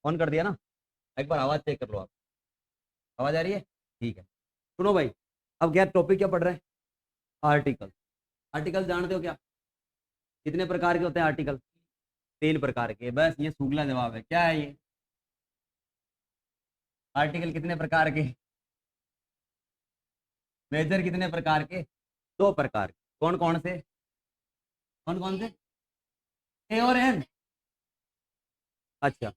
On कर दिया ना? एक बार आवाज चेक कर लो आप। आवाज आ रही है? ठीक है। सुनो भाई, अब क्या टॉपिक क्या पढ़ रहे हैं? आर्टिकल। आर्टिकल जानते हो क्या? कितने प्रकार के होते हैं आर्टिकल? 3 प्रकार के, बस ये सूखला जवाब है। क्या है ये? आर्टिकल कितने प्रकार के? मेजर कितने प्रकार के? 2 प्रकार के। कौन कौन से? कौन कौन से? ए और एन? अच्छा।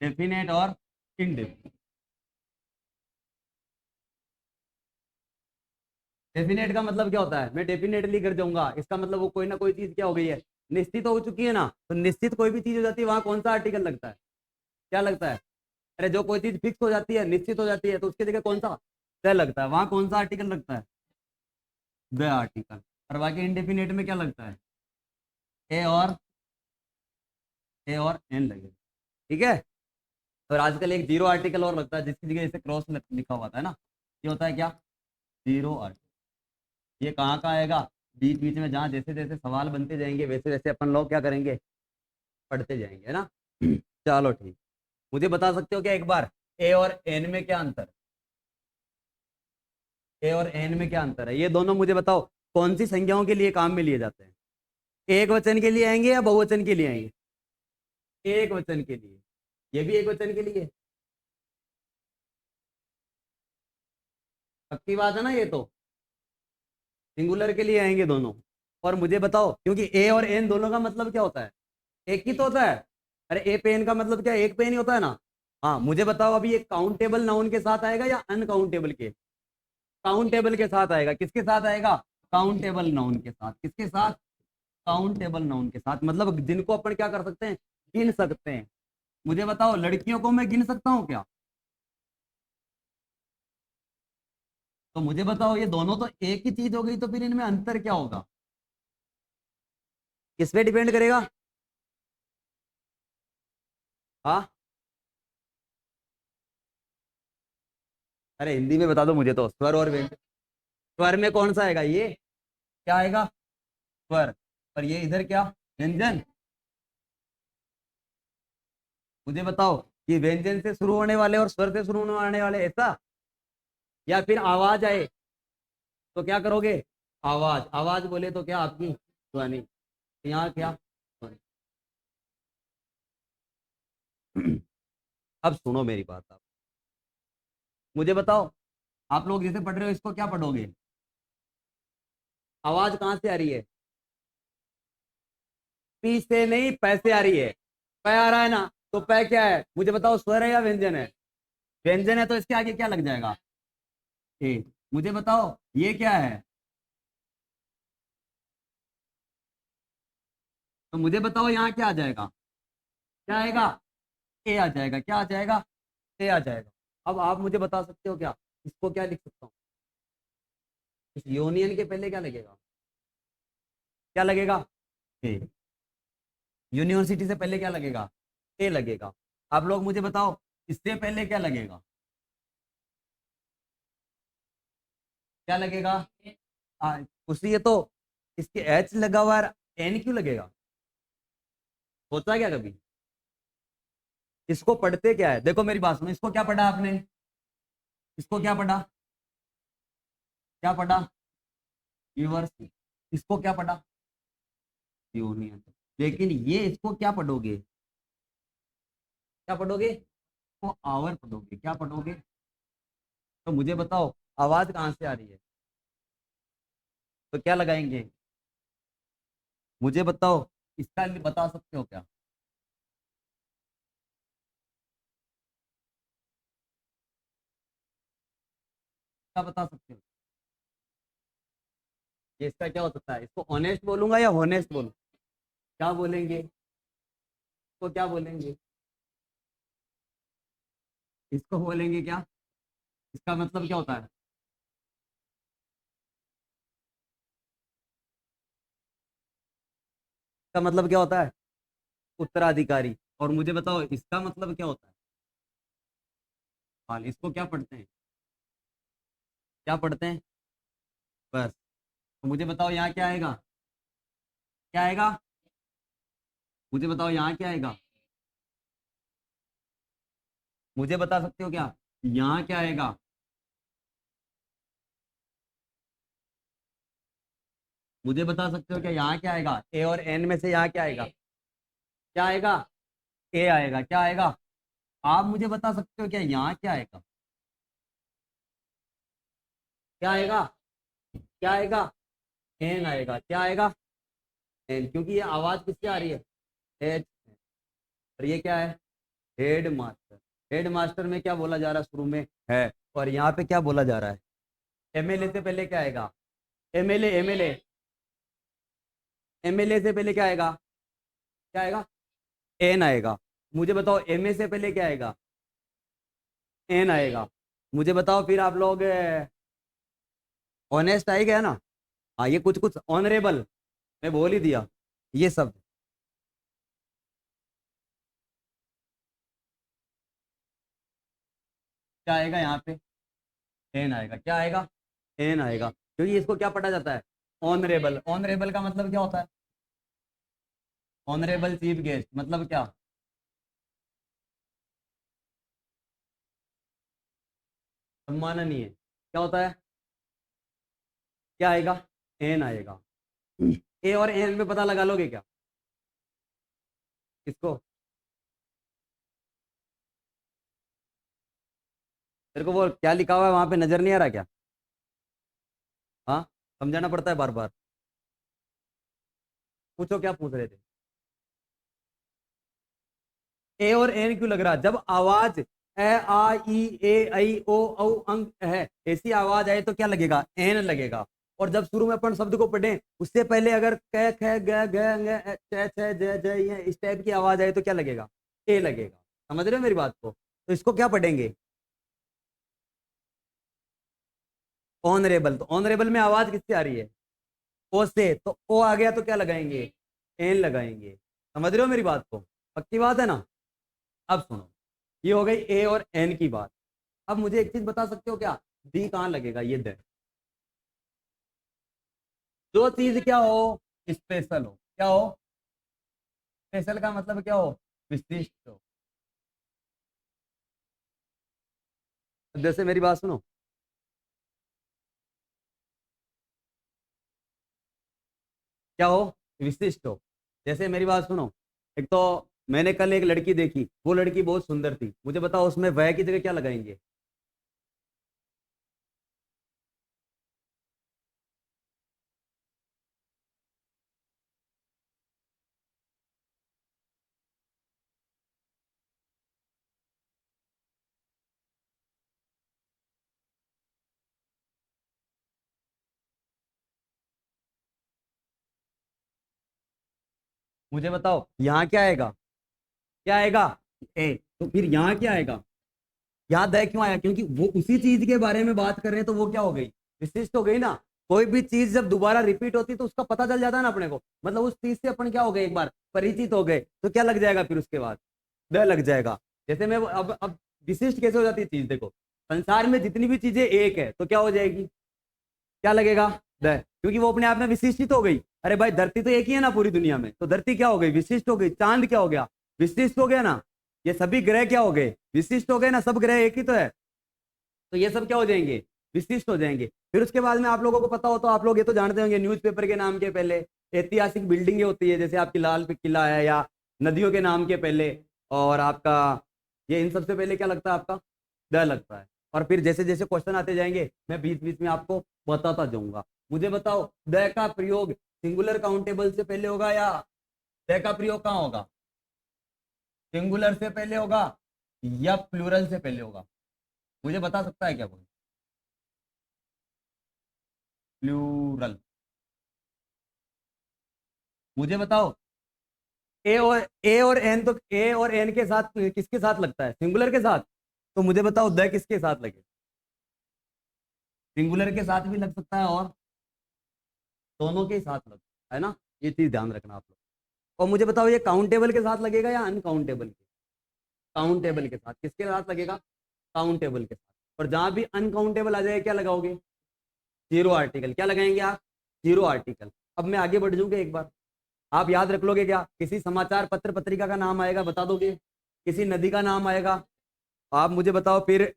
डेफिनेट और इनडेफिनेट। डेफिनेट का मतलब क्या होता है? मैं डेफिनेटली कर जाऊंगा, इसका मतलब वो कोई ना कोई चीज क्या हो गई है, निश्चित हो चुकी है ना। तो निश्चित कोई भी चीज हो जाती है, वहां कौन सा आर्टिकल लगता है? क्या लगता है? अरे जो कोई चीज फिक्स हो जाती है, निश्चित हो जाती है, तो उसकी जगह कौन सा द लगता है? वहां कौन सा आर्टिकल लगता है? The article. और बाकी इनडेफिनेट में क्या लगता है? ए और एन लगेगा। ठीक है। और आजकल एक जीरो आर्टिकल और लगता है, जिसकी जगह जैसे क्रॉस लिखा हुआ था ना, ये होता है क्या? Zero article. ये कहाँ का आएगा? बीच बीच में, जहाँ जैसे जैसे सवाल बनते जाएंगे वैसे वैसे अपन लोग क्या करेंगे, पढ़ते जाएंगे, है ना? चलो ठीक। मुझे बता सकते हो क्या एक बार, ए और एन में क्या अंतर? ए और एन में क्या अंतर है, ये दोनों मुझे बताओ। कौन सी संख्याओं के लिए काम में लिए जाते हैं? एक वचन के लिए आएंगे या बहुवचन के लिए आएंगे? एक वचन के लिए। ये भी एक वचन के लिए। पक्की बात है ना ये तो? सिंगुलर के लिए आएंगे दोनों। और मुझे बताओ, क्योंकि ए और एन दोनों का मतलब क्या होता है? एक ही तो होता है। अरे ए पेन का मतलब क्या है? एक पेन ही होता है ना। हाँ, मुझे बताओ अभी, ये काउंटेबल नाउन के साथ आएगा या अनकाउंटेबल के? काउंटेबल के साथ आएगा। किसके साथ आएगा? काउंटेबल नाउन के साथ। किसके साथ? काउंटेबल नाउन के साथ, मतलब जिनको अपन क्या कर सकते हैं, गिन सकते हैं। मुझे बताओ, लड़कियों को मैं गिन सकता हूँ क्या? तो मुझे बताओ, ये दोनों तो एक ही चीज हो गई, तो फिर इनमें अंतर क्या होगा? किस पे डिपेंड करेगा? हाँ। अरे हिंदी में बता दो मुझे तो, स्वर और व्यंजन। स्वर में कौन सा आएगा? ये क्या आएगा? स्वर। और ये इधर क्या? व्यंजन। मुझे बताओ, ये व्यंजन से शुरू होने वाले और स्वर से शुरू होने वाले, ऐसा? या फिर आवाज आए तो क्या करोगे? आवाज। आवाज बोले तो क्या? आपकी ध्वनि। यहाँ क्या? ध्वनि। अब सुनो मेरी बात आप। मुझे बताओ, आप लोग जैसे पढ़ रहे हो, इसको क्या पढ़ोगे? आवाज कहाँ से आ रही है? पी से नहीं, पैसे आ रही है। पै आ रहा है ना? तो पै क्या है? मुझे बताओ, स्वर है या व्यंजन है? व्यंजन है, तो इसके आगे क्या लग जाएगा? ए। मुझे बताओ, ये क्या है? तो मुझे बताओ, यहाँ क्या आ जाएगा? क्या आएगा? ए आ जाएगा। क्या आ जाएगा? ए आ जाएगा। अब आप मुझे बता सकते हो क्या, इसको क्या लिख सकता हूँ? इस यूनियन के पहले क्या लगेगा? क्या लगेगा? ए। यूनिवर्सिटी से पहले क्या लगेगा? ए लगेगा। आप लोग मुझे बताओ, इससे पहले क्या लगेगा? क्या लगेगा? आ, उसी ये तो। इसके एच लगा हुआ है, एन क्यों लगेगा? होता है क्या कभी? इसको पढ़ते क्या है? देखो मेरी बात सुनो, इसको क्या पढ़ा आपने? इसको क्या पढ़ा? क्या पढ़ा? रिवर्स। इसको क्या पढ़ा? यूनियन। लेकिन ये इसको क्या पढ़ोगे? क्या पढ़ोगे? वो आवर पढ़ोगे। क्या पढ़ोगे? तो मुझे बताओ, आवाज कहाँ से आ रही है? तो क्या लगाएंगे? मुझे बताओ, इसका बता सकते हो क्या? क्या बता सकते हो? ये इसका क्या हो सकता है? इसको ऑनेस्ट बोलूंगा या होनेस्ट बोलूँ? क्या बोलेंगे? इसको क्या बोलेंगे? इसको बोलेंगे क्या? इसका मतलब क्या होता है? इसका मतलब क्या होता है? उत्तराधिकारी। और मुझे बताओ, इसका मतलब क्या होता है? हाल। इसको क्या पढ़ते हैं? क्या पढ़ते हैं? बस। तो मुझे बताओ, यहाँ क्या आएगा? क्या आएगा? मुझे बताओ यहाँ क्या आएगा? मुझे बता सकते हो क्या यहाँ क्या आएगा? मुझे बता सकते हो क्या यहाँ क्या आएगा? ए और एन में से यहाँ क्या आएगा? क्या आएगा? ए आएगा। क्या आएगा? आप मुझे बता सकते हो क्या यहाँ क्या आएगा? क्या आएगा? क्या आएगा? एन आएगा। क्या आएगा? एन, क्योंकि ये आवाज किससे आ रही है? एच। और ये क्या है? Head master. हेड मास्टर में क्या बोला जा रहा है शुरू में? है। और यहाँ पे क्या बोला जा रहा है? एमएलए से पहले क्या आएगा? एमएलए। एमएलए। एमएलए से पहले क्या आएगा? क्या आएगा? एन आएगा। मुझे बताओ एमए से पहले क्या आएगा? एन आएगा। मुझे बताओ फिर आप लोग ऑनेस्ट आएगा ना? हाँ, ये कुछ कुछ ऑनरेबल मैं बोल ही दिया ये सब। क्या आएगा यहाँ पे? एन आएगा। क्या आएगा? एन आएगा, क्योंकि इसको क्या पढ़ा जाता है? ऑनरेबल। ऑनरेबल का मतलब क्या होता है? ऑनरेबल चीफ गेस्ट मतलब क्या? सम्माननीय। क्या होता है? क्या आएगा? एन आएगा। ए और एन में पता लगा लोगे क्या? किसको? तेरे को वो क्या लिखा हुआ है वहां पे नजर नहीं आ रहा क्या? हाँ, समझाना पड़ता है बार बार। पूछो क्या पूछ रहे थे? ए और एन क्यों लग रहा? जब आवाज ए आ ई ए ऐ ओ औ अंग है ऐसी आवाज आए तो क्या लगेगा? एन लगेगा। और जब शुरू में अपन शब्द को पढ़ें उससे पहले अगर क ख ग घ ङ छ छ ज ज ये इस टाइप की आवाज आए तो क्या लगेगा? ए लगेगा। समझ रहे हो मेरी बात को? तो इसको क्या पढ़ेंगे? ऑनरेबल। तो ऑनरेबल में आवाज किससे आ रही है? ओ से। तो ओ आ गया तो क्या लगाएंगे? एन लगाएंगे। समझ रहे हो मेरी बात को? पक्की बात है ना? अब सुनो, ये हो गई ए और एन की बात। अब मुझे एक चीज बता सकते हो क्या? डी कहाँ लगेगा? ये दे। जो चीज क्या हो? स्पेशल हो। क्या हो? स्पेशल का मतलब क्या हो? विशिष्ट हो। जैसे मेरी बात सुनो, क्या हो? विशिष्ट हो। जैसे मेरी बात सुनो, एक तो मैंने कल एक लड़की देखी, वो लड़की बहुत सुंदर थी। मुझे बताओ उसमें वह की जगह क्या लगाएंगे? मुझे बताओ यहाँ क्या आएगा? क्या आएगा? ए। तो फिर यहाँ क्या आएगा? याद है क्यों आया? क्योंकि वो उसी चीज के बारे में बात कर रहे हैं, तो वो क्या हो गई? विशिष्ट हो गई ना। कोई भी चीज जब दोबारा रिपीट होती तो उसका पता चल जाता है ना अपने को। मतलब उस चीज से अपन क्या हो गए, एक बार परिचित हो गए तो क्या लग जाएगा फिर उसके बाद? द लग जाएगा। जैसे मैं अब विशिष्ट कैसे हो जाती है चीज? देखो, संसार में जितनी भी चीजें एक है तो क्या हो जाएगी? क्या लगेगा? द। क्योंकि वो अपने आप में विशिष्टित हो गई। अरे भाई, धरती तो एक ही है ना पूरी दुनिया में, तो धरती क्या हो गई? विशिष्ट हो गई। चांद क्या हो गया? विशिष्ट हो गया ना। ये सभी ग्रह क्या हो गए? विशिष्ट हो गए ना। सब ग्रह एक ही तो है। तो ये सब क्या हो जाएंगे? विशिष्ट हो जाएंगे। फिर उसके बाद में आप लोगों को पता हो तो आप लोग ये तो जानते होंगे, न्यूज़पेपर के नाम के पहले ऐतिहासिक बिल्डिंगें होती है, जैसे आपकी लाल किला है, या नदियों के नाम के पहले। और आपका ये इन सबसे पहले क्या लगता है आपका? द लगता है। और फिर जैसे जैसे क्वेश्चन आते जाएंगे मैं बीच बीच में आपको बताता जाऊंगा। मुझे बताओ द का प्रयोग सिंगुलर काउंटेबल से पहले होगा, या द का प्रयोग कहाँ होगा? सिंगुलर से पहले होगा या प्लूरल से पहले होगा? मुझे बता सकता है क्या कोई? प्लूरल। मुझे बताओ ए और एन, तो ए और एन के साथ किसके साथ लगता है? सिंगुलर के साथ। तो मुझे बताओ द किसके साथ लगे? सिंगुलर के साथ भी लग सकता है और दोनों के साथ लगता है ना। ये चीज ध्यान रखना आप लोग। और मुझे बताओ ये काउंटेबल के साथ लगेगा या अनकाउंटेबल के? काउंटेबल के साथ। किसके साथ लगेगा? काउंटेबल के साथ। और जहां भी अनकाउंटेबल आ जाएगा क्या लगाओगे? Zero article. क्या लगाएंगे आप? Zero article. अब मैं आगे बढ़ जाऊंगा एक बार। आप याद रख लोगे क्या? किसी समाचार पत्र पत्रिका का नाम आएगा, बता दोगे? किसी नदी का नाम आएगा? आप मुझे बताओ फिर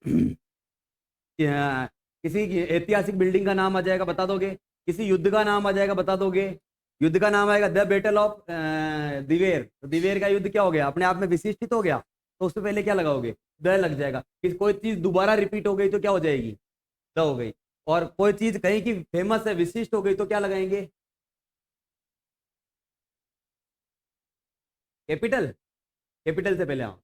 किसी ऐतिहासिक बिल्डिंग का नाम आ जाएगा, बता दोगे? किसी युद्ध का नाम आ जाएगा, बता दोगे? युद्ध का नाम आएगा द बैटल ऑफ दिवेर, तो दिवेर का युद्ध क्या हो गया? अपने आप में विशिष्ट ही तो हो गया, तो उससे पहले क्या लगाओगे? द लग जाएगा। कि कोई चीज दोबारा रिपीट हो गई तो क्या हो जाएगी? द हो गई। और कोई चीज कहीं की फेमस है, विशिष्ट हो गई, तो क्या लगाएंगे? कैपिटल। कैपिटल से पहले हाँ,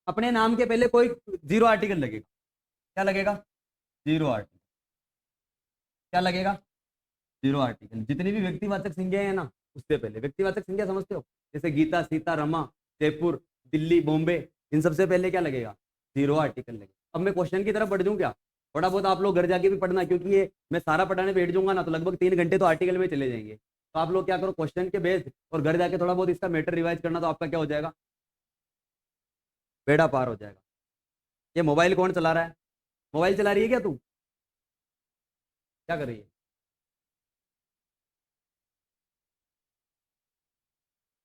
अपने नाम के पहले कोई जीरो आर्टिकल लगेगा। क्या लगेगा? Zero article. क्या लगेगा? Zero article. जितनी भी व्यक्तिवाचक संज्ञाएं है ना, उससे पहले व्यक्तिवाचक संज्ञा समझते हो? जैसे गीता, सीता, रमा, जयपुर, दिल्ली, बॉम्बे, इन सबसे पहले क्या लगेगा? जीरो आर्टिकल लगेगा। अब मैं क्वेश्चन की तरफ बढ़ जाऊं क्या? थोड़ा बहुत आप लोग घर जाके भी पढ़ना, क्योंकि ये मैं सारा पढ़ाने बैठ जाऊंगा ना तो लगभग 3 घंटे तो आर्टिकल में चले जाएंगे। तो आप लोग क्या करो, क्वेश्चन के बेस और घर जाके थोड़ा बहुत इसका मैटर रिवाइज करना, तो आपका क्या हो जाएगा? बेड़ा पार हो जाएगा। ये मोबाइल कौन चला रहा है? मोबाइल चला रही है क्या तू? क्या कर रही है?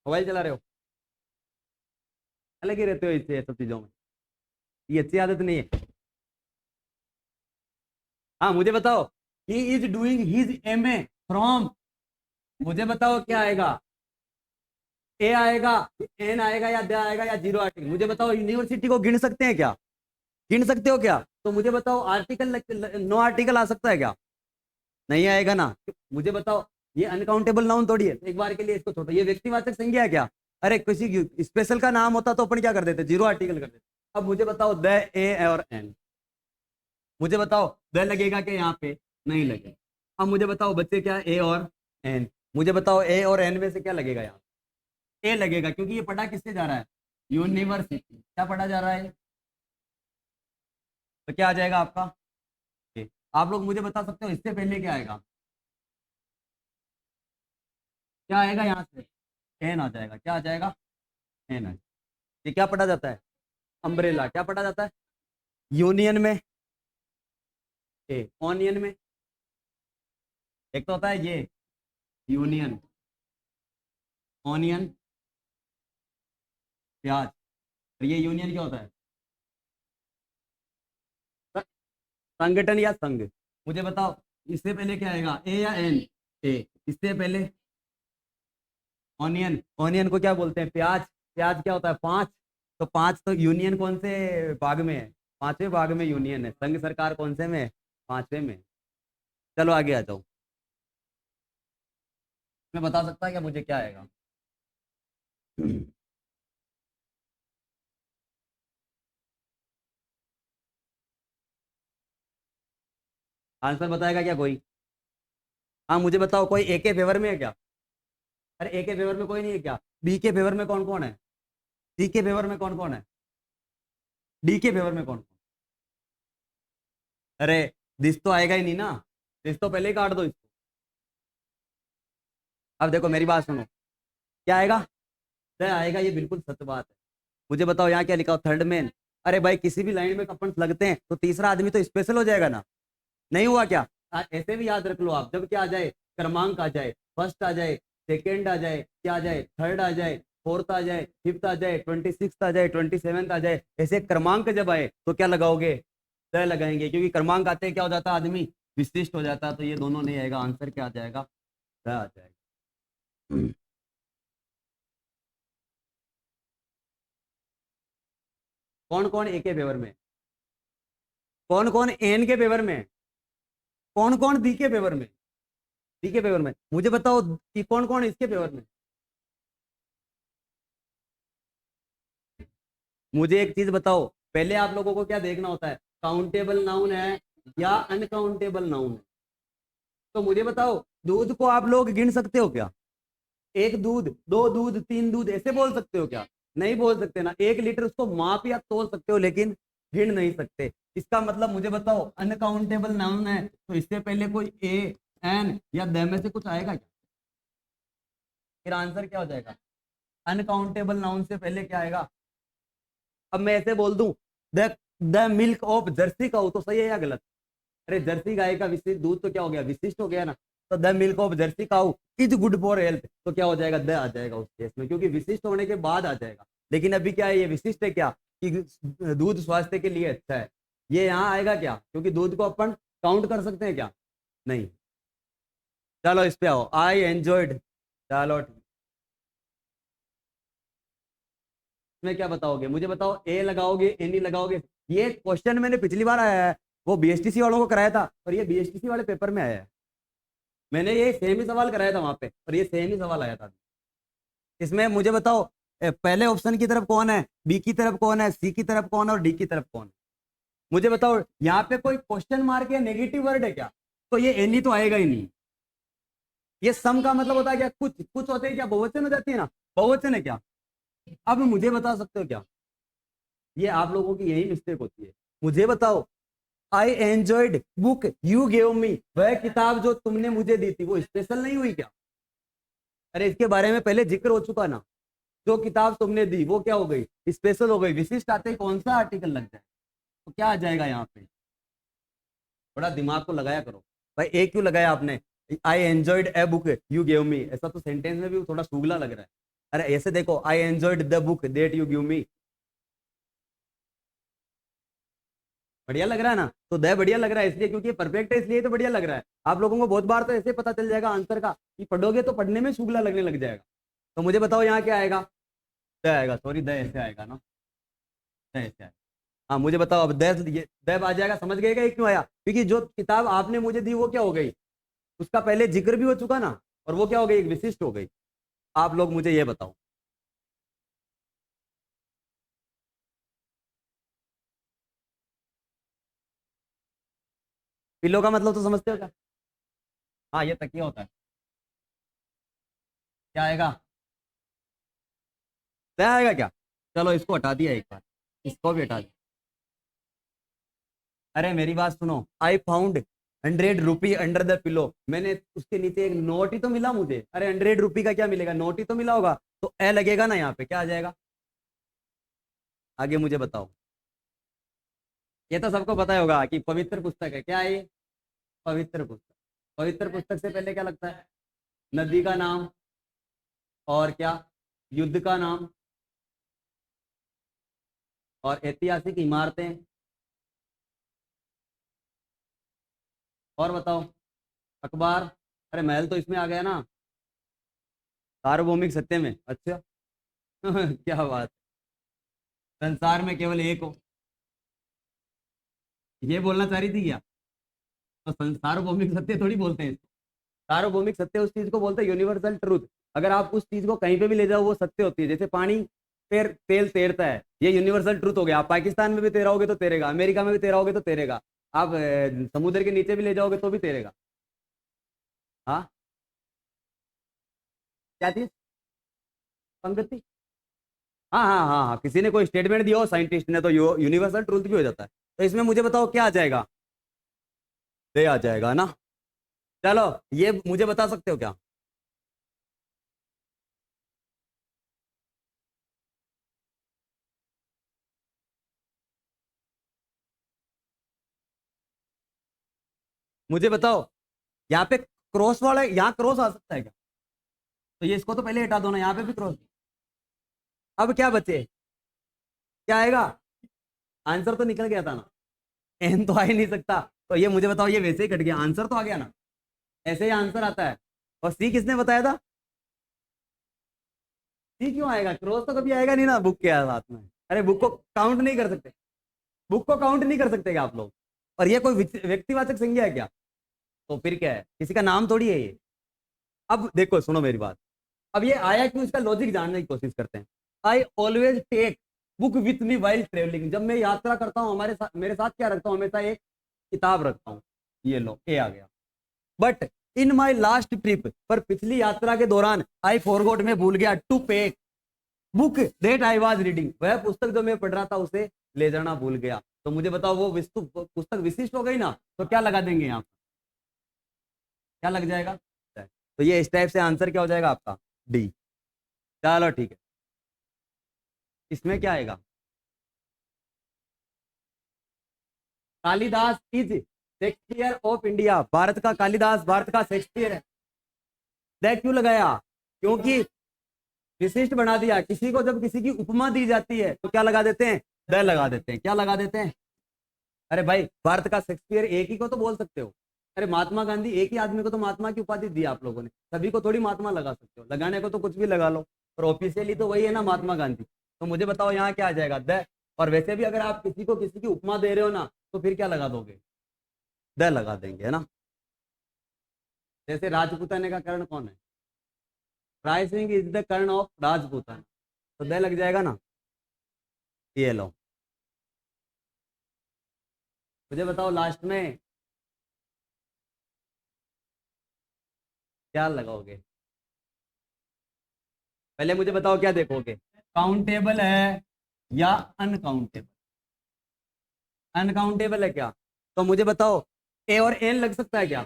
मोबाइल चला रहे हो? अलग ही रहते हो इससे सब चीजों में, ये अच्छी आदत नहीं है। हाँ मुझे बताओ, he is doing his MA from, मुझे बताओ क्या आएगा? ए आएगा, एन आएगा, या द आएगा, या जीरो आर्टिकल? मुझे बताओ, यूनिवर्सिटी को गिन सकते हैं क्या? गिन सकते हो क्या? तो मुझे बताओ, आर्टिकल नो आर्टिकल आ सकता है क्या? नहीं आएगा ना। मुझे बताओ, ये अनकाउंटेबल नाउन थोड़ी है, एक बार के लिए इसको छोड़ो। ये व्यक्तिवाचक संज्ञा है क्या? अरे किसी स्पेशल का नाम होता तो अपन क्या कर देते? जीरो आर्टिकल कर देते। अब मुझे बताओ, द, ए और एन, मुझे बताओ द लगेगा क्या यहाँ पे? नहीं लगेगा। अब मुझे बताओ बच्चे, क्या ए और एन, मुझे बताओ ए और एन में से क्या लगेगा? यहाँ ए लगेगा, क्योंकि ये पढ़ा किससे जा रहा है? यूनिवर्सिटी। क्या पढ़ा जा रहा है? तो क्या आ जाएगा आपका? ए। आप लोग मुझे बता सकते हो इससे पहले क्या आएगा? क्या आएगा यहाँ से? एन आ जाएगा। क्या आ जाएगा? एन आ जाएगा। ये क्या पढ़ा जाता है? अम्ब्रेला। क्या पढ़ा जाता है? यूनियन में ए, ऑनियन में। एक तो होता है ये यूनियन, ऑनियन, प्याज, और ये यूनियन क्या होता है? संगठन या संघ। मुझे बताओ, इससे पहले क्या आएगा? ए या एन? ए। इससे पहले ऑनियन। ऑनियन को क्या बोलते हैं? प्याज। प्याज क्या होता है? पांच। तो पांच, तो यूनियन कौन से भाग में है? पांचवें भाग में यूनियन है। संघ सरकार कौन से में है? पांचवें में। चलो आगे आ जाओ। मैं बता सकता है क्या मुझे क्या आएगा? आंसर बताएगा क्या कोई? हाँ मुझे बताओ, कोई ए के फेवर में है क्या? अरे ए के फेवर में कोई नहीं है क्या? बी के फेवर में कौन कौन है? सी के फेवर में कौन कौन है? डी के फेवर में कौन कौन? अरे दिस तो आएगा ही नहीं ना, दिस तो पहले ही काट दो इसको। अब देखो मेरी बात सुनो, क्या आएगा? द आएगा, ये बिल्कुल सत्य बात है। मुझे बताओ यहाँ क्या लिखा हो? Third man. अरे भाई किसी भी लाइन में अपन लगते हैं तो तीसरा आदमी तो स्पेशल हो जाएगा ना। नहीं हुआ क्या? ऐसे भी याद रख लो आप, जब क्या आ जाए? क्रमांक आ जाए, फर्स्ट आ जाए, सेकेंड आ जाए, क्या आ जाए? थर्ड आ जाए, फोर्थ आ जाए, फिफ्थ आ जाए, 26 आ जाए, 27 आ जाए, ऐसे क्रमांक जब आए तो क्या लगाओगे? द लगाएंगे, क्योंकि क्रमांक आते हैं क्या हो जाता है? आदमी विशिष्ट हो जाता है। तो ये दोनों नहीं आएगा, आंसर क्या आ जाएगा? द आ जाएगा। कौन कौन ए के फेवर में? कौन कौन एन के फेवर में? कौन कौन दी के फेवर में? डी के फेवर में। मुझे बताओ कि कौन कौन इसके फेवर में? मुझे एक चीज बताओ, पहले आप लोगों को क्या देखना होता है? काउंटेबल नाउन है या अनकाउंटेबल नाउन है? तो मुझे बताओ, दूध को आप लोग गिन सकते हो क्या? एक दूध, दो दूध, तीन दूध, ऐसे बोल सकते हो क्या? नहीं बोल सकते ना। 1 लीटर उसको माप या तोल सकते हो, लेकिन गिन नहीं सकते। इसका मतलब मुझे बताओ, अनकाउंटेबल नाउन है तो इससे पहले कोई ए, एन या द में से कुछ आएगा क्या? फिर आंसर क्या हो जाएगा? अनकाउंटेबल नाउन से पहले क्या आएगा? अब मैं ऐसे बोल दूं, the the milk of Jersey का हो, तो सही है या गलत? अरे जर्सी गाय का विशिष्ट दूध तो क्या हो गया? विशिष्ट हो गया ना। तो the milk of Jersey cow is good for health, तो क्या हो जाएगा, द आ जाएगा उस केस में, क्योंकि विशिष्ट होने के बाद आ जाएगा। लेकिन अभी क्या है, ये विशिष्ट है क्या कि दूध स्वास्थ्य के लिए अच्छा है, ये यहाँ आएगा क्या, क्योंकि दूध को अपन काउंट कर सकते हैं क्या, नहीं। चलो इस पे आओ, आई एंजॉयड, चलो इसमें क्या बताओगे, मुझे बताओ, ए लगाओगे एनी लगाओगे। ये क्वेश्चन मैंने पिछली बार आया है, वो बीएसटीसी वालों को कराया था, और ये बीएसटीसी वाले पेपर में आया है। मैंने ये सेम ही सवाल कराया था वहां पे, और ये सेम ही सवाल आया था। इसमें मुझे बताओ, पहले ऑप्शन की तरफ कौन है, बी की तरफ कौन है, सी की तरफ कौन है, और डी की तरफ कौन है, मुझे बताओ। यहाँ पे कोई क्वेश्चन मार्क या नेगेटिव वर्ड है क्या, तो ये एनी तो आएगा ही नहीं। ये सम का मतलब होता है क्या, कुछ कुछ होते हैं क्या, बहुवचन हो जाती है ना, बहुवचन है क्या। अब मुझे बता सकते हो क्या, ये आप लोगों की यही मिस्टेक होती है। मुझे बताओ, I enjoyed book you gave me, वह किताब जो तुमने मुझे दी थी वो स्पेशल नहीं हुई क्या। अरे इसके बारे में पहले जिक्र हो चुका ना, जो किताब तुमने दी वो क्या हो गई, स्पेशल हो गई। विशिष्ट आते ही कौन सा आर्टिकल लग जाए, तो क्या आ जाएगा यहाँ पे, बड़ा दिमाग को लगाया करो भाई। एक क्यों लगाया आपने, I enjoyed a book you gave me, ऐसा तो सेंटेंस में भी थोड़ा सुगला लग रहा है। अरे ऐसे देखो, I enjoyed the book that you give me, बढ़िया लग रहा है ना, तो द बढ़िया लग रहा है इसलिए क्योंकि परफेक्ट है, इसलिए तो बढ़िया लग रहा है। आप लोगों को बहुत बार तो ऐसे पता चल जाएगा आंसर का, कि पढ़ोगे तो पढ़ने में शुगला लगने लग जाएगा। तो मुझे बताओ यहाँ क्या आएगा, द आएगा, सॉरी द ऐसे आएगा ना, द ऐसे आएगा। हाँ मुझे बताओ, अब द ये द आ जाएगा, समझ गए क्या क्यों आया, क्योंकि जो किताब आपने मुझे दी वो क्या हो गई, उसका पहले जिक्र भी हो चुका ना, और वो क्या हो गई, एक विशिष्ट हो गई। आप लोग मुझे ये बताओ, पिलो का मतलब तो समझते हो क्या, हाँ ये तकिया होता है, क्या आएगा, द आएगा क्या। चलो इसको हटा दिया एक बार, इसको भी हटा दिया। अरे मेरी बात सुनो, I found 100 rupee under the pillow, मैंने उसके नीचे एक नोट ही तो मिला मुझे, अरे 100 रुपी का क्या मिलेगा, नोट ही तो मिला होगा, तो ए लगेगा ना यहाँ पे, क्या आ जाएगा। आगे मुझे बताओ, ये तो सबको पता ही होगा कि पवित्र पुस्तक है, क्या है ये, पवित्र पुस्तक। पवित्र पुस्तक से पहले क्या लगता है, नदी का नाम, और क्या, युद्ध का नाम, और ऐतिहासिक इमारतें, और बताओ, अखबार, अरे महल तो इसमें आ गया ना, सार्वभौमिक सत्य में, अच्छा क्या बात, संसार में केवल एक हो, ये बोलना चाह रही थी क्या, तो सार्वभौमिक सत्य थोड़ी बोलते हैं इसको। सार्वभौमिक सत्य उस चीज को बोलते हैं, यूनिवर्सल ट्रूथ। अगर आप उस चीज को कहीं पे भी ले जाओ वो सत्य होती है, जैसे पानी तेल तैरता है, ये यूनिवर्सल ट्रूथ हो गया। आप पाकिस्तान में भी तैराओगे तो तैरेगा, अमेरिका में भी तैराओगे तो तैरेगा, आप समुद्र के नीचे भी ले जाओगे तो भी तैरेगा। हाँ, क्या चीज, पंक्ति, हाँ हाँ हाँ हाँ, किसी ने कोई स्टेटमेंट दिया हो साइंटिस्ट ने तो यूनिवर्सल ट्रूथ भी हो जाता है। तो इसमें मुझे बताओ क्या आ जाएगा, दे आ जाएगा ना। चलो ये मुझे बता सकते हो क्या, मुझे बताओ, यहाँ पे क्रॉस वाला, यहाँ क्रॉस आ सकता है क्या, तो ये इसको तो पहले हटा दो ना, यहाँ पे भी क्रॉस। अब क्या बचे, क्या आएगा, आंसर तो निकल गया था ना, एन तो आ ही नहीं सकता। तो ये मुझे बताओ, ये वैसे ही कट गया, आंसर तो आ गया ना, ऐसे ही आंसर आता है। और सी किसने बताया था, सी क्यों आएगा, क्रॉस तो कभी आएगा नहीं ना बुक के साथ में। अरे बुक को काउंट नहीं कर सकते, बुक को काउंट नहीं कर सकते क्या आप लोग, और ये कोई व्यक्तिवाचक संज्ञा है क्या, तो फिर क्या है, किसी का नाम थोड़ी है ये। अब देखो सुनो मेरी बात, अब ये आया क्यों, इसका लॉजिक जानने की कोशिश करते हैं। I always take book with me while travelling, जब मैं यात्रा करता हूँ हमारे साथ, मेरे साथ क्या रखता हूँ, हमेशा एक किताब रखता हूँ, ये लो ए आ गया। But in my last trip, पर पिछली यात्रा के दौरान आई फॉरगॉट, मैं भूल गया, to pack book that I was reading, वह पुस्तक जो मैं पढ़ रहा था उसे ले जाना भूल गया। तो मुझे बताओ, वो पुस्तक विशिष्ट हो गई ना, तो क्या लगा देंगे यहाँ, क्या लग जाएगा, तो ये इस टाइप से आंसर क्या हो जाएगा आपका, डी। चलो ठीक है, इसमें क्या आएगा, Kalidas is Shakespeare of India, Bharat का कालिदास, भारत का शेक्सपियर है। द क्यों लगाया? क्योंकि विशिष्ट बना दिया। किसी को जब किसी की उपमा दी जाती है तो क्या लगा देते हैं? द लगा देते हैं। क्या लगा देते हैं? अरे भाई, भारत का शेक्सपियर एक ही को तो बोल सकते हो। अरे महात्मा गांधी, एक ही आदमी को तो महात्मा की उपाधि दी आप लोगों ने, सभी को थोड़ी महात्मा लगा सकते हो। लगाने को तो कुछ भी लगा लो, पर ऑफिशियली तो वही है ना, महात्मा गांधी। तो मुझे बताओ यहाँ क्या आ जाएगा? द। और वैसे भी अगर आप किसी को किसी की उपमा दे रहे हो ना, तो फिर क्या लगा दोगे? द लगा देंगे, है ना। जैसे राजपूताने का कर्ण कौन है? Rai Singh is the Karna of Rajputana, तो द लग जाएगा ना। ये लो, मुझे बताओ लास्ट में क्या लगाओगे? पहले मुझे बताओ क्या देखोगे, काउंटेबल है या अनकाउंटेबल? अनकाउंटेबल है क्या? तो मुझे बताओ, ए और एन लग सकता है क्या?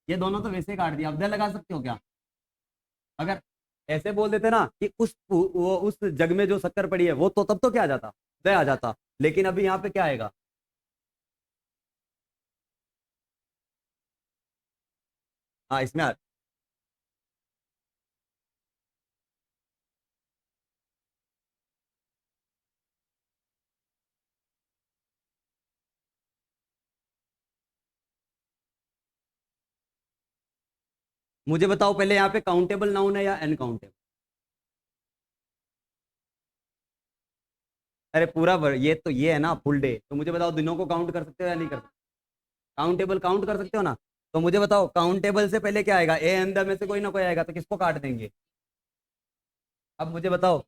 ये दोनों तो वैसे ही काट दिया, अब दे लगा सकते हो क्या? अगर ऐसे बोल देते ना कि उस जग में जो शक्कर पड़ी है वो, तो तब तो क्या आ जाता? दे आ जाता। लेकिन अभी यहाँ पे क्या आएगा? हाँ, इसमें मुझे बताओ पहले, यहाँ पे काउंटेबल नाउन है या अनकाउंटेबल? अरे पूरा ये तो ये है ना, फुल डे। तो मुझे बताओ, दिनों को काउंट कर सकते हो या नहीं कर सकते? काउंटेबल काउंट कर सकते हो ना। तो मुझे बताओ, काउंटेबल से पहले क्या आएगा? ए अंदर में से कोई ना कोई आएगा, तो किसको काट देंगे? अब मुझे बताओ,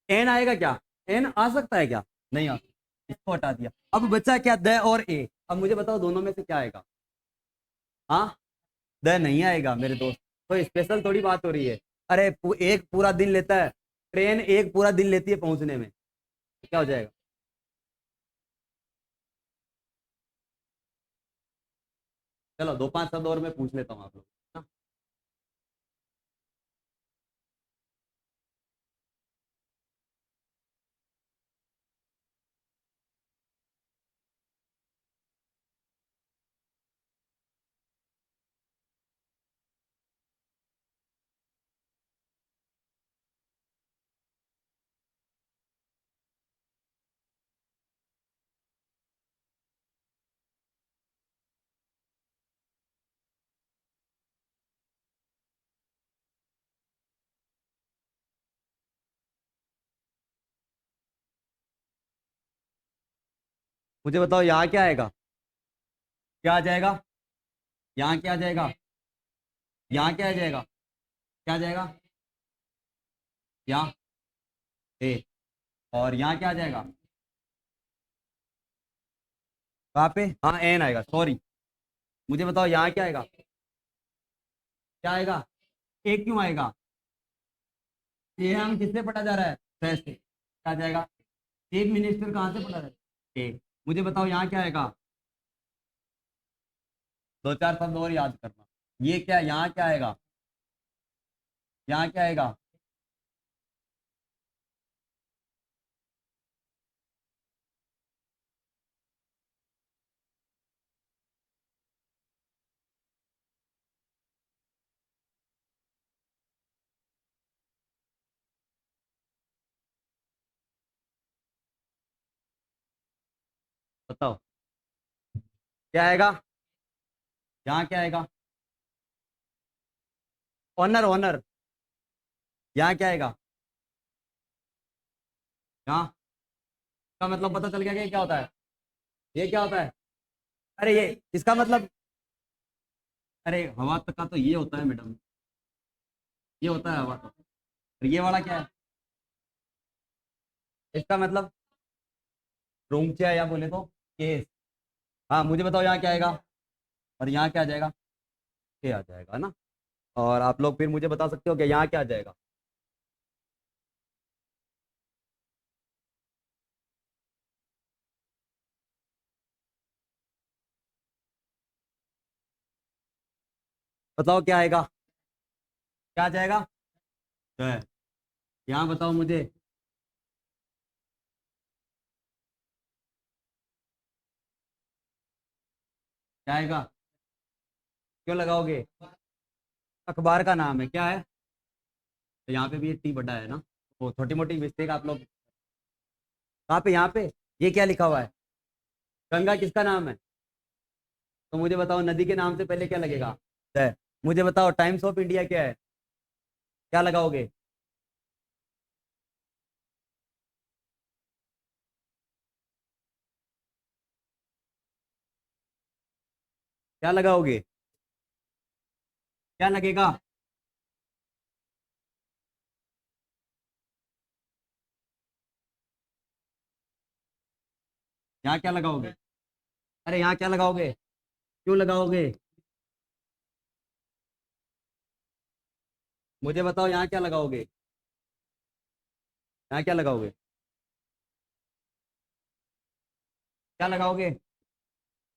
एन आएगा क्या? एन आ सकता है क्या? नहीं आ सकता, इसको हटा दिया। अब बचा क्या? द और ए। अब मुझे बताओ, दोनों में से क्या आएगा? हाँ, द नहीं आएगा मेरे दोस्त। तो स्पेशल थोड़ी बात हो रही है। अरे एक पूरा दिन लेता है, ट्रेन एक पूरा दिन लेती है पहुंचने में, तो क्या हो जाएगा? चलो, दो पांच शब्द और मैं पूछ लेता हूँ आप लोग, हाँ? मुझे बताओ यहाँ क्या आएगा? क्या आ जाएगा? यहाँ क्या आ जाएगा? यहाँ क्या आ जाएगा? क्या आ जाएगा? यहाँ ए। और यहाँ क्या आ जाएगा? कहाँ पे? हाँ, एन आएगा, सॉरी। मुझे बताओ यहाँ क्या आएगा? क्या आएगा? ए क्यों आएगा? ये हम किससे पढ़ा जा रहा है? फ्रेश से। क्या आ जाएगा? चीफ मिनिस्टर कहाँ से पढ़ा जा रहा है? ए। मुझे बताओ यहाँ क्या आएगा? दो चार शब्द और याद करना। ये क्या, यहाँ क्या आएगा? यहाँ क्या आएगा? बताओ क्या आएगा? यहाँ क्या आएगा? Honour, honour. यहाँ क्या आएगा? यहाँ का मतलब पता चल गया कि क्या होता है? ये क्या होता है? अरे ये इसका मतलब, अरे हवा तक का तो ये होता है मैडम, ये होता है हवा तक। और ये वाला क्या है? इसका मतलब रोंगचा, या बोले तो केस। हाँ, मुझे बताओ यहाँ क्या आएगा? और यहाँ क्या आ जाएगा? के आ जाएगा, है ना। और आप लोग फिर मुझे बता सकते हो कि यहाँ क्या आ जाएगा? बताओ क्या आएगा? क्या आ जाएगा? तो है। यहाँ बताओ मुझे। क्या आएगा? क्यों लगाओगे? अखबार का नाम है, क्या है? तो यहाँ पे भी टी बड़ा है ना, वो छोटी मोटी मिस्टेक आप लोग। कहाँ पे? यहाँ पे ये क्या लिखा हुआ है? गंगा किसका नाम है? तो मुझे बताओ, नदी के नाम से पहले क्या लगेगा? है। मुझे बताओ, टाइम्स ऑफ इंडिया क्या है? क्या लगाओगे? क्या लगाओगे? क्या लगेगा? यहाँ क्या लगाओगे? अरे यहाँ क्या लगाओगे? क्यों लगाओगे? मुझे बताओ, यहाँ क्या लगाओगे? यहाँ क्या लगाओगे? क्या लगाओगे?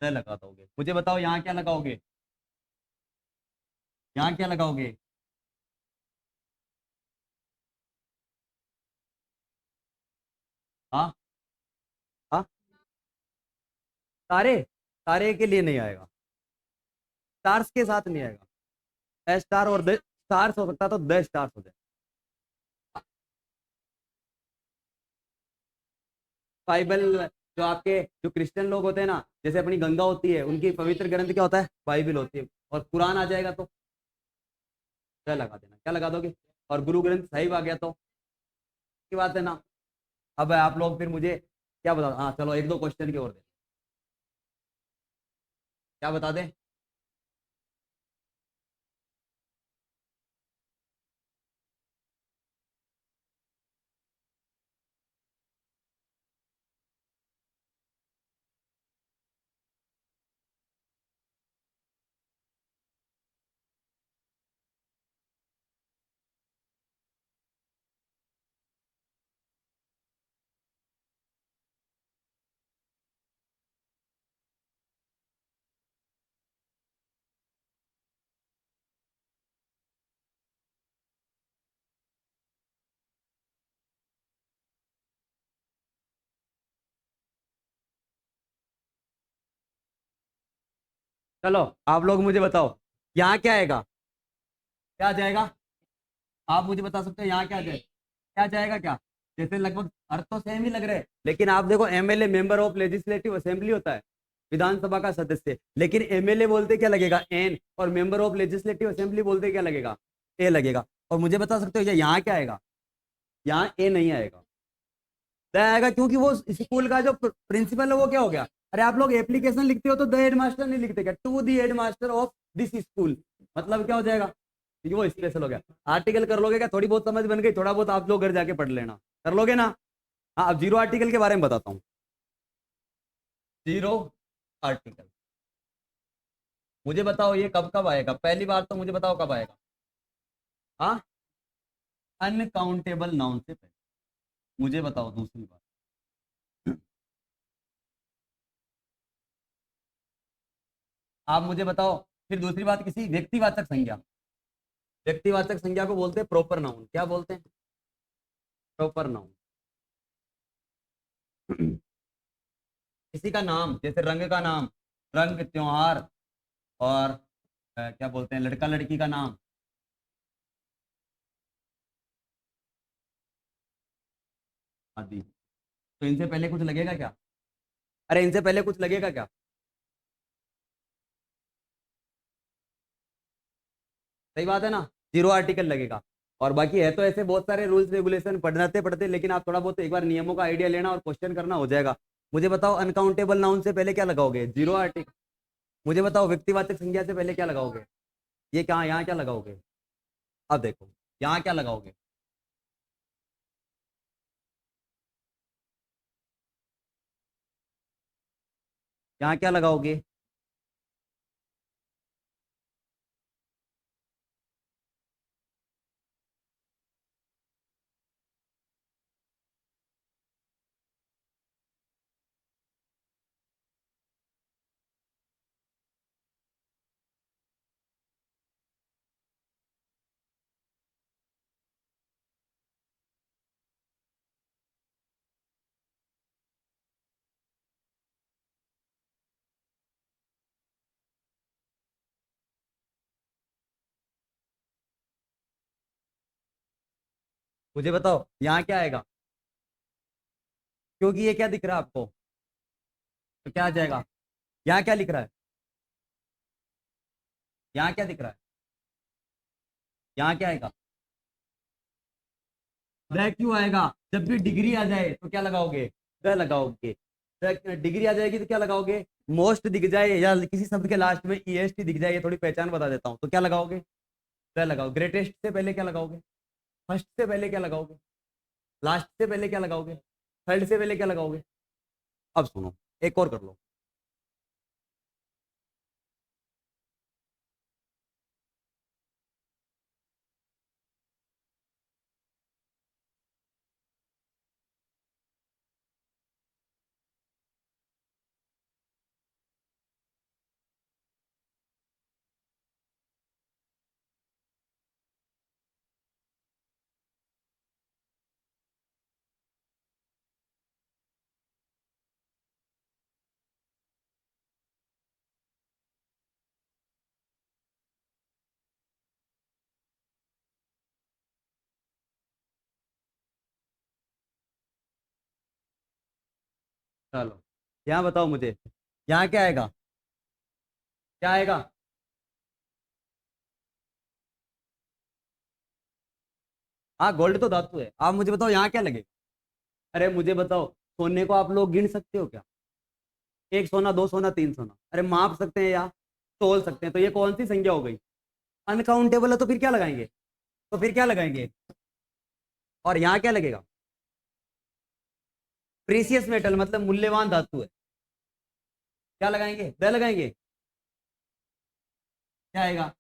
नहीं लगा दोगे? मुझे बताओ, यहाँ क्या लगाओगे? यहाँ क्या लगाओगे? हाँ। हाँ। तारे? तारे के लिए नहीं आएगा। स्टार्स के साथ नहीं आएगा। स्टार और द स्टार्स हो सकता, तो द स्टार्स हो जाए। बाइबल? जो आपके जो क्रिश्चियन लोग होते हैं ना, जैसे अपनी गंगा होती है, उनकी पवित्र ग्रंथ क्या होता है? बाइबल होती है। और कुरान आ जाएगा तो क्या लगा देना? क्या लगा दोगे? और गुरु ग्रंथ साहिब आ गया तो की बात है ना। अब आप लोग फिर मुझे क्या बता, हाँ चलो एक दो क्वेश्चन की और दे। क्या बता दें? चलो आप लोग मुझे बताओ, यहाँ क्या आएगा? क्या आ जाएगा? आप मुझे बता सकते हो यहाँ क्या जाएगा? क्या जाएगा क्या? जैसे लगभग अर्थ तो सेम ही लग रहे हैं, लेकिन आप देखो, MLA member of legislative assembly होता है, विधानसभा का सदस्य, लेकिन एमएलए बोलते क्या लगेगा? एन। और मेंबर ऑफ लेजिस्लेटिव असेंबली बोलते क्या लगेगा? ए लगेगा। और मुझे बता सकते हो यहाँ क्या आएगा? यहाँ ए नहीं आएगा। द आएगा, क्योंकि वो स्कूल का जो प्रिंसिपल है वो क्या हो गया? अरे आप लोग एप्लीकेशन लिखते हो तो द हेड मास्टर नहीं लिखते क्या? To the head master of this school, मतलब क्या हो जाएगा? ये वो स्पेशल हो गया। आर्टिकल कर लोगे क्या? थोड़ी बहुत समझ बन गई? थोड़ा बहुत आप लोग घर जाके पढ़ लेना। कर लोगे ना? हाँ, अब जीरो आर्टिकल के बारे में बताता हूँ। जीरो आर्टिकल, मुझे बताओ ये कब कब आएगा? पहली बार तो मुझे बताओ कब आएगा? हाँ, अनकाउंटेबल नाउन से पहले। मुझे बताओ दूसरी बात। आप मुझे बताओ, फिर दूसरी बात, किसी व्यक्तिवाचक संज्ञा। व्यक्तिवाचक संज्ञा को बोलते हैं प्रॉपर नाउन। क्या बोलते हैं? Proper noun. किसी का नाम, जैसे रंग का नाम, रंग त्योहार, और क्या बोलते हैं, लड़का लड़की का नाम आदि। तो इनसे पहले कुछ लगेगा क्या? अरे इनसे पहले कुछ लगेगा क्या? सही बात है ना। जीरो आर्टिकल लगेगा। और बाकी है तो ऐसे बहुत सारे रूल्स रेगुलेशन पढ़ते पढ़ते, लेकिन आप थोड़ा बहुत एक बार नियमों का आइडिया लेना और क्वेश्चन करना, हो जाएगा। मुझे बताओ, अनकाउंटेबल नाउन से पहले क्या लगाओगे? Zero article. मुझे बताओ, व्यक्तिवाचक संज्ञा से पहले क्या लगाओगे? ये क्या, यहाँ क्या लगाओगे? अब देखो, यहाँ क्या लगाओगे? यहाँ क्या लगाओगे? मुझे बताओ यहाँ क्या आएगा, क्योंकि ये क्या दिख रहा है आपको, तो क्या आ जाएगा, यहाँ क्या लिख रहा है, यहाँ क्या दिख रहा है, यहाँ क्या आएगा, वह क्यों आएगा, जब भी डिग्री आ जाए तो क्या लगाओगे, वह लगाओगे, डिग्री आ जाएगी तो क्या लगाओगे, मोस्ट दिख जाए या किसी शब्द के लास्ट में ईएसटी दिख जाए, ये थोड़ी पहचान बता देता हूँ, तो क्या लगाओगे, वह लगाओ, ग्रेटेस्ट से पहले क्या लगाओगे, फर्स्ट से पहले क्या लगाओगे, लास्ट से पहले क्या लगाओगे, थर्ड से पहले क्या लगाओगे। अब सुनो, एक और कर लो। चलो यहाँ बताओ मुझे, यहाँ क्या आएगा, क्या आएगा, हाँ गोल्ड तो धातु है, आप मुझे बताओ यहाँ क्या लगेगा। अरे मुझे बताओ, सोने को आप लोग गिन सकते हो क्या, एक सोना, दो सोना, तीन सोना, अरे माप सकते हैं या तोल सकते हैं, तो ये कौन सी संख्या हो गई, अनकाउंटेबल है, तो फिर क्या लगाएंगे, तो फिर क्या लगाएंगे, और यहाँ क्या लगेगा, प्रीसियस मेटल मतलब मूल्यवान धातु है, क्या लगाएंगे, वह लगाएंगे, क्या आएगा,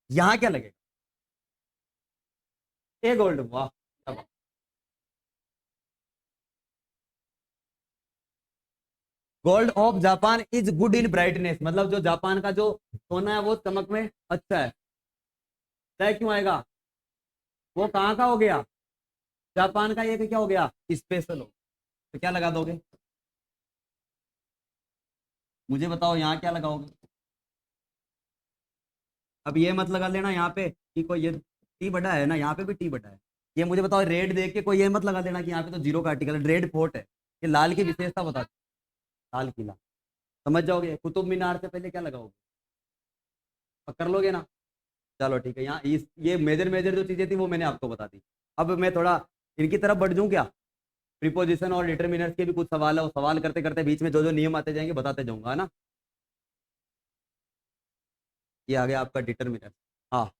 यहाँ क्या लगेगा, ए गोल्ड, वाह। Gold of Japan is good in brightness, मतलब जो जापान का जो सोना है वो चमक में अच्छा है, तय क्यों आएगा, वो कहाँ का हो गया, जापान का, ये क्या हो गया, स्पेशल हो, तो क्या लगा दोगे, मुझे बताओ यहाँ क्या लगाओगे। अब ये मत लगा लेना यहाँ पे कि कोई ये टी बड़ा है ना, यहाँ पे भी टी बड़ा है, ये मुझे बताओ रेड देख के कोई ये मत लगा देना कि यहाँ पे तो जीरो का आर्टिकल है, रेड फोर्ट है, ये लाल की विशेषता बता, लाल किला, समझ जाओगे, कुतुब मीनार से पहले क्या लगाओगे, पकड़ लोगे ना। चलो ठीक है, यहाँ इस ये मेजर मेजर जो चीजें थी वो मैंने आपको बता दी। अब मैं थोड़ा इनकी तरफ बढ़ जाऊँ क्या, प्रीपोजिशन और डिटर्मिनर्स के भी कुछ सवाल है, वो सवाल करते करते बीच में जो जो नियम आते जाएंगे बताते जाऊंगा, है ना। ये आ गया आपका डिटर्मिनर, हाँ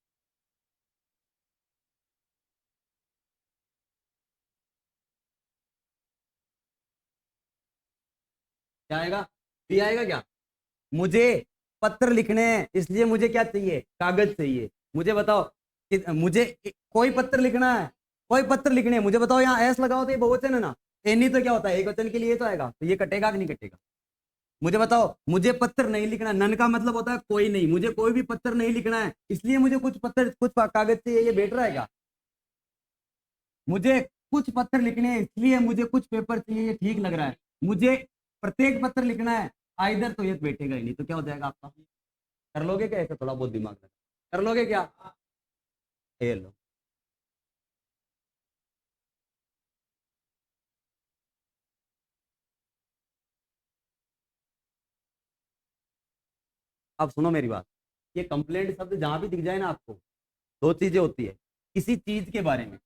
क्या आएगा, डी आएगा क्या, मुझे पत्र लिखने हैं इसलिए मुझे क्या चाहिए, कागज चाहिए, मुझे बताओ मुझे कोई पत्र लिखना है, कोई पत्र लिखने हैं, मुझे बताओ यहाँ एस लगाओ तो ये बहुवचन है ना, एनी तो क्या होता है एक वचन के लिए तो आएगा, तो ये कटेगा कि नहीं कटेगा। मुझे बताओ, मुझे पत्र नहीं लिखना, नन का मतलब होता है कोई नहीं, मुझे कोई भी पत्र नहीं लिखना है इसलिए मुझे कुछ पत्र कुछ कागज चाहिए, ये बेटर रहेगा। मुझे कुछ पत्र लिखने हैं इसलिए मुझे कुछ पेपर चाहिए, ये ठीक लग रहा है। मुझे प्रत्येक पत्र लिखना है आइधर, तो ये बैठेगा ही नहीं, तो क्या हो जाएगा आपका, कर लोगे क्या, ऐसा थोड़ा बहुत दिमाग लगा कर लोगे क्या, ये लो। अब सुनो मेरी बात, ये कंप्लेंट शब्द जहां भी दिख जाए ना आपको, दो चीजें होती है, किसी चीज के बारे में,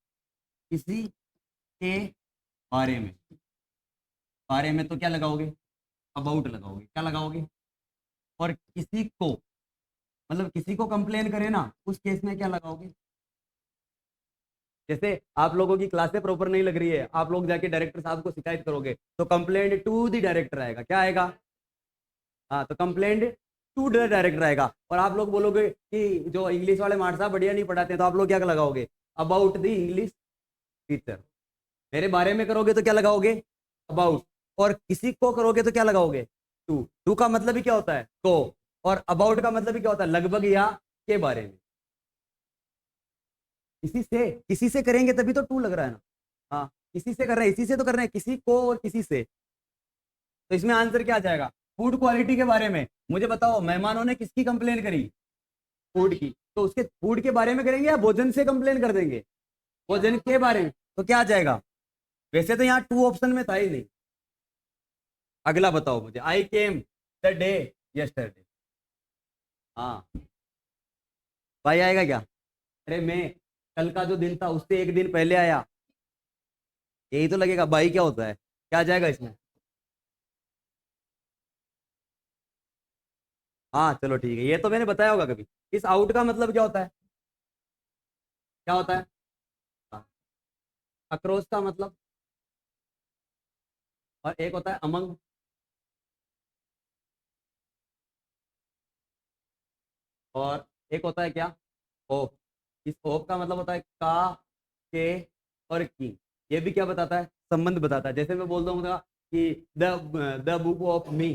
किसी के बारे में, बारे में तो क्या लगाओगे, अबाउट लगाओगे, क्या लगाओगे, और किसी को मतलब किसी को कंप्लेन करे ना उस केस में क्या लगाओगे, जैसे आप लोगों की क्लासें प्रॉपर नहीं लग रही है, आप लोग जाके डायरेक्टर साहब को शिकायत करोगे तो कंप्लेंट टू द डायरेक्टर आएगा, क्या आएगा, हाँ तो कंप्लेंट टू द डायरेक्टर आएगा। और आप लोग बोलोगे कि जो इंग्लिश वाले मास्टर साहब बढ़िया नहीं पढ़ाते हैं, तो आप लोग क्या लगाओगे, अबाउट द इंग्लिश टीचर, मेरे बारे में करोगे तो क्या लगाओगे, अबाउट, और किसी को करोगे तो क्या लगाओगे, टू, टू का मतलब ही क्या होता है को, और अबाउट का मतलब ही क्या होता है लगभग या के बारे में, किसी से करेंगे तभी तो टू लग रहा है ना, हाँ किसी से कर रहे हैं, इसी से तो कर रहे हैं, किसी को और किसी से, तो इसमें आंसर क्या आ जाएगा, फूड क्वालिटी के बारे में। मुझे बताओ मेहमानों ने किसकी कंप्लेन करी, फूड की, तो उसके फूड के बारे में करेंगे या भोजन से कंप्लेन कर देंगे, वो दिन के बारे में, तो क्या आ जाएगा? वैसे तो यहाँ टू ऑप्शन में था ही नहीं। अगला बताओ मुझे, आई केम द डे यस्टरडे। हाँ भाई आएगा क्या? अरे मैं कल का जो दिन था उससे एक दिन पहले आया, यही तो लगेगा। भाई क्या होता है, क्या आ जाएगा इसमें? हाँ चलो ठीक है, ये तो मैंने बताया होगा कभी। इस आउट का मतलब क्या होता है? क्या होता है? अक्रॉस का मतलब, और एक होता है अमंग। और एक होता है क्या? ओप। इस ओप का मतलब होता है का, के और की। ये भी क्या बताता है? संबंध बताता है। जैसे मैं बोल दूंगा कि द बुक ऑफ मी,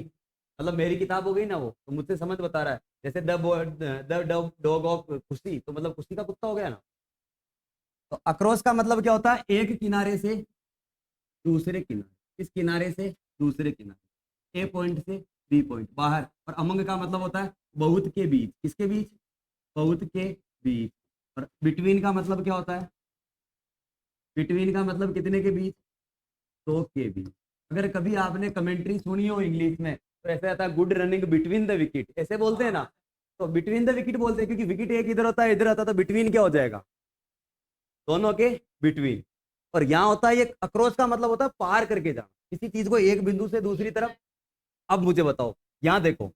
मतलब मेरी किताब हो गई ना वो, तो मुझसे संबंध बता रहा है। जैसे द डॉग ऑफ खुशी, तो मतलब खुशी का कुत्ता हो गया ना। तो अक्रॉस का मतलब क्या होता है? एक किनारे से दूसरे किनारे, इस किनारे से दूसरे किनारे, ए पॉइंट से बी पॉइंट बाहर। और अमंग का मतलब होता है बहुत के बीच। किसके बीच? बहुत के बीच। और बिटवीन का मतलब क्या होता है? बिटवीन का मतलब कितने के बीच? दो के बीच। अगर कभी आपने कमेंट्री सुनी हो इंग्लिश में, तो ऐसे आता है good running between the wicket, ऐसे बोलते हैं ना। तो बिटवीन द विकेट बोलते हैं क्योंकि विकेट एक इधर होता है इधर होता है, तो बिटवीन क्या हो जाएगा? दोनों के बिटवीन। और यहाँ होता है ये अक्रॉस का मतलब होता है पार करके जाना किसी चीज को, एक बिंदु से दूसरी तरफ। अब मुझे बताओ, यहाँ देखो,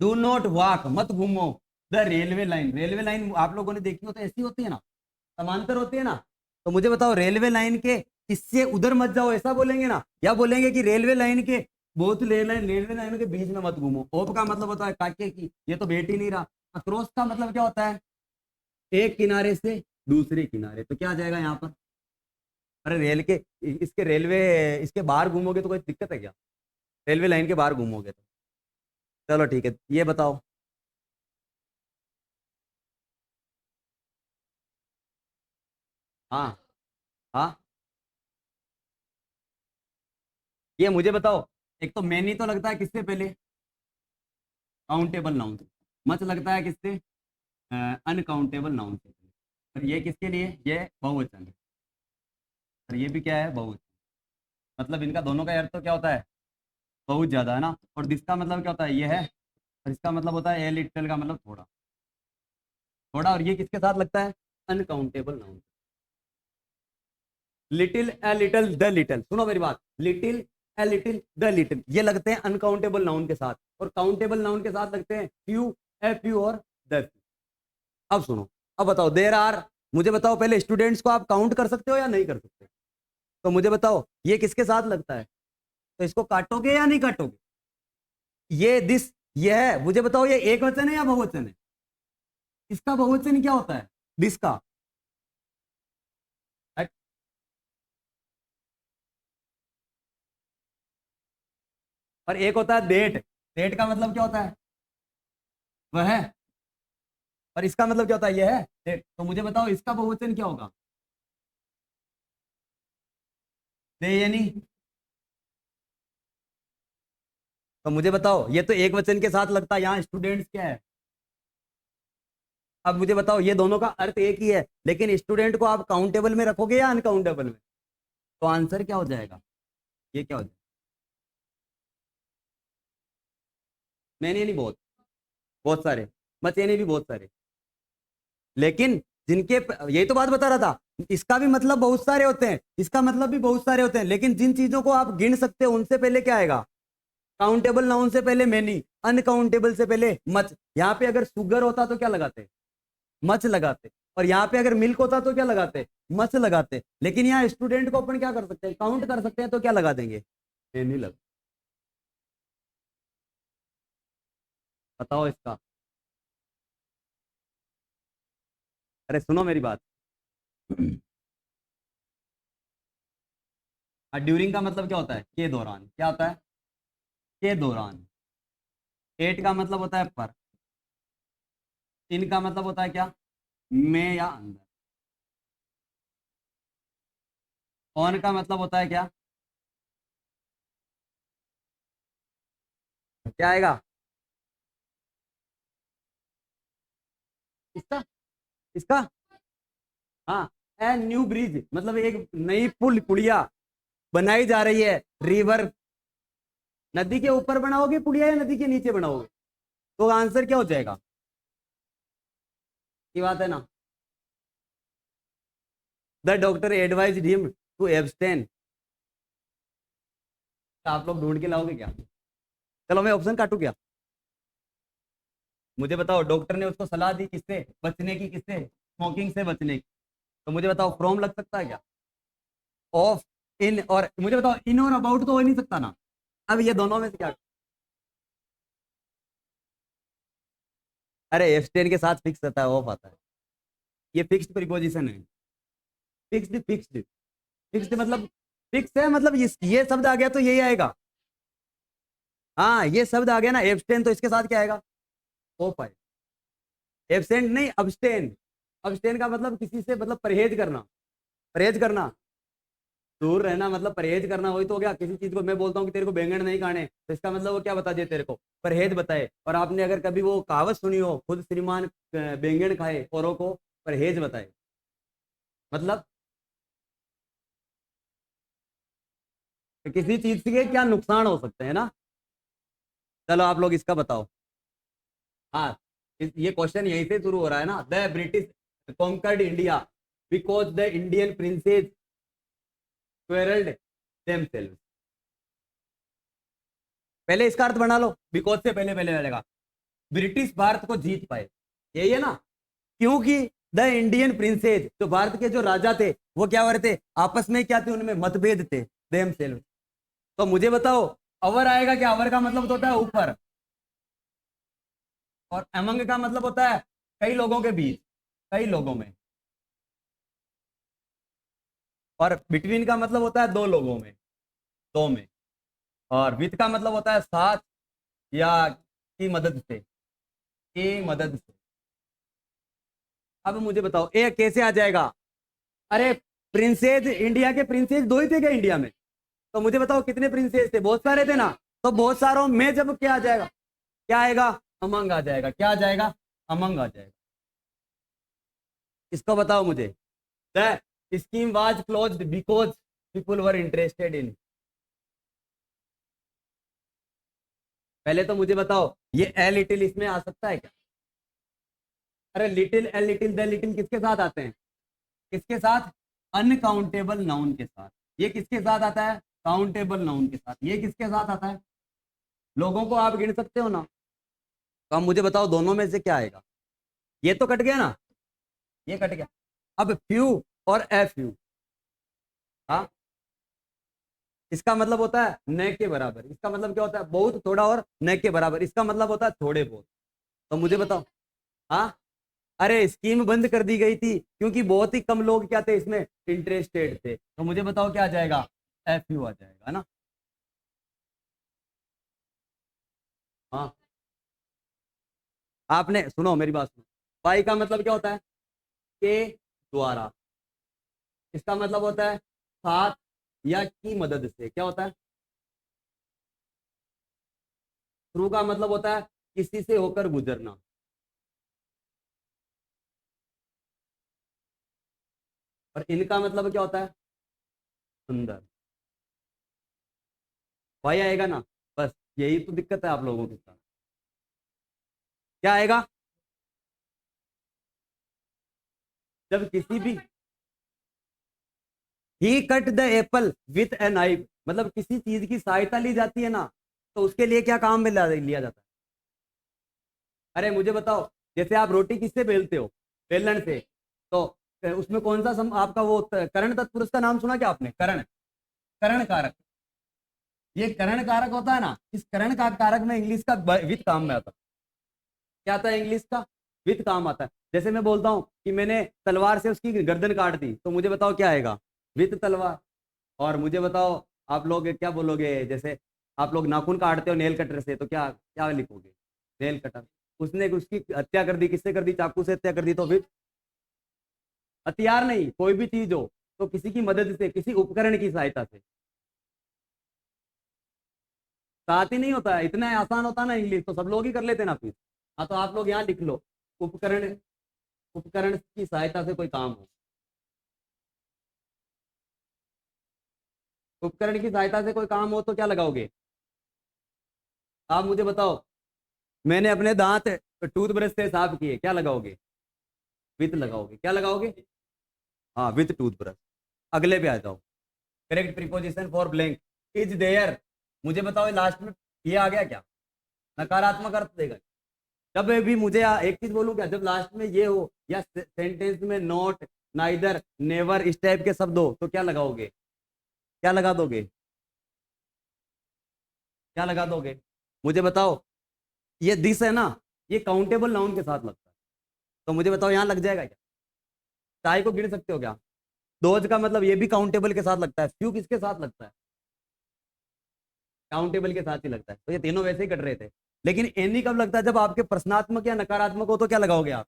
डू नॉट वॉक, मत घूमो the railway line. Railway line आप लोगों ने देखी हो तो ऐसी होती है ना, समांतर होती है ना। तो मुझे बताओ, रेलवे लाइन के इससे उधर मत जाओ, ऐसा बोलेंगे ना, या बोलेंगे कि रेलवे लाइन के बहुत रेलवे लाइन के बीच में मत घूमो। ओप का मतलब होता है काके की, ये तो भेट ही नहीं रहा। अक्रॉस का मतलब क्या होता है? एक किनारे से दूसरे किनारे। तो क्या आ जाएगा यहाँ पर? अरे रेल के, इसके रेलवे, इसके बाहर घूमोगे तो कोई दिक्कत है क्या? रेलवे लाइन के बाहर घूमोगे तो। चलो ठीक है, ये बताओ। हाँ हाँ, ये मुझे बताओ। एक तो मैनी तो लगता है किससे पहले? काउंटेबल नाउन से। मच लगता है किससे? अनकाउंटेबल नाउन से। और ये किसके लिए? ये बहुवचन है। और ये भी क्या है? बहुवचन। मतलब इनका दोनों का अर्थ तो क्या होता है? बहुत ज्यादा, है ना। और जिसका मतलब क्या होता है? ये है। और इसका मतलब होता है ए लिटिल, का मतलब थोड़ा थोड़ा। और ये किसके साथ लगता है? Uncountable noun. Little, a little, the little, सुनो मेरी बात। Little, a little, the little, ये लगते हैं अनकाउंटेबल नाउन के साथ। और काउंटेबल नाउन के साथ लगते हैं फ्यू, ए फ्यू और द फ्यू। अब सुनो, अब बताओ, देर आर, मुझे बताओ पहले, स्टूडेंट्स को आप काउंट कर सकते हो या नहीं कर सकते? तो मुझे बताओ ये किसके साथ लगता है? तो इसको काटोगे या नहीं काटोगे? ये दिस, ये है, मुझे बताओ ये एक वचन है या बहुवचन है? इसका बहुवचन क्या होता है? दिस का। और एक होता है डेट। डेट का मतलब क्या होता है? वह है। और इसका मतलब क्या होता है? यह है डेट। तो मुझे बताओ इसका बहुवचन क्या होगा? दे यानी। तो मुझे बताओ, ये तो एक वचन के साथ लगता है, यहाँ स्टूडेंट्स क्या है? अब मुझे बताओ, ये दोनों का अर्थ एक ही है, लेकिन स्टूडेंट को आप काउंटेबल में रखोगे या अनकाउंटेबल में? तो आंसर क्या हो जाएगा? ये क्या हो जाएगा? मैंने नहीं, बहुत, बहुत सारे। बचे भी बहुत सारे। लेकिन जिनके, यही तो बात बता रहा था, इसका भी मतलब बहुत सारे होते हैं, इसका मतलब भी बहुत सारे होते हैं, लेकिन जिन चीजों को आप गिन सकते हो उनसे पहले क्या आएगा? काउंटेबल नाउन से पहले मैनी, अनकाउंटेबल से पहले मच। यहाँ पे अगर सुगर होता तो क्या लगाते? मच लगाते। और यहाँ पे अगर मिल्क होता तो क्या लगाते? मच लगाते। लेकिन यहाँ स्टूडेंट को अपन क्या कर सकते हैं? काउंट कर सकते हैं, तो क्या लगा देंगे? मैनी लगा। बताओ इसका। अरे सुनो मेरी बात। ड्यूरिंग का मतलब क्या होता है? के दौरान। क्या होता है? के दौरान। एट का मतलब होता है पर। इन का मतलब होता है क्या? में या अंदर। ऑन का मतलब होता है क्या? क्या आएगा इसका? इसका, हाँ, ए न्यू ब्रिज मतलब एक नई पुल पुलिया बनाई जा रही है। रिवर, नदी के ऊपर बनाओगे पुलिया या नदी के नीचे बनाओगे? तो आंसर क्या हो जाएगा? ये बात है ना। The doctor advise him to abstain. आप लोग ढूंढ के लाओगे क्या? चलो मैं ऑप्शन काटू क्या? मुझे बताओ, डॉक्टर ने उसको सलाह दी किससे बचने की, किससे? स्मोकिंग से बचने की। तो मुझे बताओ फ्रॉम लग सकता है क्या? ऑफ, इन, और मुझे बताओ इन और अबाउट तो हो ही नहीं सकता ना। अब ये दोनों में से क्या? अरे एब्सटेन के साथ फिक्स रहता है, ऑफ आता है। ये फिक्स्ड प्रीपोजिशन है। फिक्स्ड फिक्स्ड फिक्स्ड मतलब फिक्स है, मतलब ये शब्द आ गया तो यही आएगा। हाँ ये शब्द आ गया ना एब्सटेन, तो इसके साथ क्या आएगा? ऑफ आएगा। एब्सेंट नहीं, अब्सटेन। अब्सटेन का मतलब किसी से मतलब परहेज करना। परहेज करना, दूर रहना मतलब परहेज करना। वही तो हो गया। किसी चीज को मैं बोलता हूँ कि तेरे को बैंगन नहीं खाने, तो इसका मतलब वो क्या बता दिए तेरे को? परहेज बताए। और आपने अगर कभी वो कहावत सुनी हो, खुद श्रीमान बैंगन खाए औरों को परहेज बताए, मतलब किसी चीज के क्या नुकसान हो सकते हैं ना। चलो आप लोग इसका बताओ। हाँ, ये क्वेश्चन यहीं से शुरू हो रहा है ना। The British conquered India because the Indian princes quarrelled themselves. पहले इसका अर्थ बना लो, बिकॉज से पहले पहले लगेगा ब्रिटिश भारत को जीत पाए, यही है ना। क्योंकि द इंडियन प्रिंसेज, जो भारत के जो राजा थे, वो क्या हो रहे थे आपस में, क्या थे उनमें मतभेद थे, देमसेल्व्स। तो मुझे बताओ अवर आएगा क्या? अवर का मतलब तो होता है ऊपर, और अमंग का मतलब होता है कई लोगों के बीच, कई लोगों में। और बिटवीन का मतलब होता है दो लोगों में, दो में। और विथ का मतलब होता है साथ या की मदद से, की मदद से। अब मुझे बताओ ए कैसे आ जाएगा? अरे प्रिंसेस, इंडिया के प्रिंसेस दो ही थे क्या इंडिया में? तो मुझे बताओ कितने प्रिंसेस थे? बहुत सारे थे ना। तो बहुत सारों में जब क्या आ जाएगा? क्या आएगा? अमंग आ जाएगा। क्या आ जाएगा? अमंग आ जाएगा। इसको बताओ मुझे। The scheme was closed because people were interested in. पहले तो मुझे बताओ ये ए लिटिल इसमें आ सकता है क्या? अरे little, a little, the little किसके साथ आते हैं? किसके साथ? अनकाउंटेबल नाउन के साथ। ये किसके साथ आता है? काउंटेबल नाउन के साथ। ये किसके साथ आता है? लोगों को आप गिन सकते हो ना। तो अब मुझे बताओ दोनों में से क्या आएगा? ये तो कट गया ना, ये कट गया। अब फ्यू और ए फ्यू, हाँ, इसका मतलब होता है न के बराबर। इसका मतलब क्या होता है? बहुत थोड़ा और न के बराबर, इसका मतलब होता है थोड़े बहुत। तो मुझे बताओ। हाँ, अरे स्कीम बंद कर दी गई थी क्योंकि बहुत ही कम लोग क्या थे इसमें इंटरेस्टेड थे। तो मुझे बताओ क्या आ जाएगा? एफ यू आ जाएगा ना। हाँ, आपने सुनो मेरी बात सुनो। बाई का मतलब क्या होता है? के द्वारा। इसका मतलब होता है साथ या की मदद से। क्या होता है? थ्रू का मतलब होता है किसी से होकर गुजरना। और इनका मतलब क्या होता है? सुंदर। वाई आएगा ना। बस यही तो दिक्कत है आप लोगों के साथ। क्या आएगा? जब किसी भी, he cut the apple with a knife, मतलब किसी चीज की सहायता ली जाती है ना, तो उसके लिए क्या काम में लिया जाता है? अरे मुझे बताओ, जैसे आप रोटी किससे बेलते हो? बेलन से। तो उसमें कौन सा आपका वो करण तत्पुरुष का नाम सुना क्या आपने? करण, करण कारक। ये करण कारक होता है ना, इस करण का कारक में इंग्लिश का विथ काम में आता है। क्या आता है इंग्लिश का? विथ काम आता है। जैसे मैं बोलता हूँ कि मैंने तलवार से उसकी गर्दन काट दी, तो मुझे बताओ क्या आएगा? विथ तलवार। और मुझे बताओ आप लोग क्या बोलोगे? जैसे आप लोग नाखून काटते हो नेल कटर से, तो क्या क्या लिखोगे? Nail cutter. उसने उसकी हत्या कर दी, किससे कर दी? चाकू से हत्या कर दी, तो विथ। हथियार नहीं, कोई भी चीज हो तो किसी की मदद से, किसी उपकरण की सहायता से। साथ ही नहीं होता है, इतना आसान होता ना इंग्लिश तो सब लोग ही कर लेते ना फिर। हाँ तो आप लोग यहाँ लिख लो, उपकरण, उपकरण की सहायता से कोई काम हो। उपकरण की सहायता से कोई काम हो तो क्या लगाओगे? आप मुझे बताओ, मैंने अपने दांत टूथब्रश से साफ किए, क्या लगाओगे? विथ लगाओगे। क्या लगाओगे? हाँ, विथ टूथब्रश। अगले पे आ जाओ। Correct preposition for blank is there. मुझे बताओ लास्ट में ये आ गया क्या? नकारात्मक अर्थ देगा। जब भी मुझे एक चीज बोलूं क्या, जब लास्ट में ये हो या सेंटेंस में नॉट, नाइदर, नेवर इस टाइप के शब्द हो तो क्या लगाओगे? क्या लगा दोगे? क्या लगा दोगे? मुझे बताओ। ये दिस है ना, ये काउंटेबल नाउन के साथ लगता है, तो मुझे बताओ यहाँ लग जाएगा क्या? चाय को गिन सकते हो क्या? दोज का मतलब ये भी काउंटेबल के साथ लगता है। फ्यू किसके साथ लगता है? काउंटेबल के साथ ही लगता है। तो ये तीनों वैसे ही कट रहे थे। लेकिन एनी कब लगता है? जब आपके प्रश्नात्मक या नकारात्मक हो तो क्या लगाओगे आप?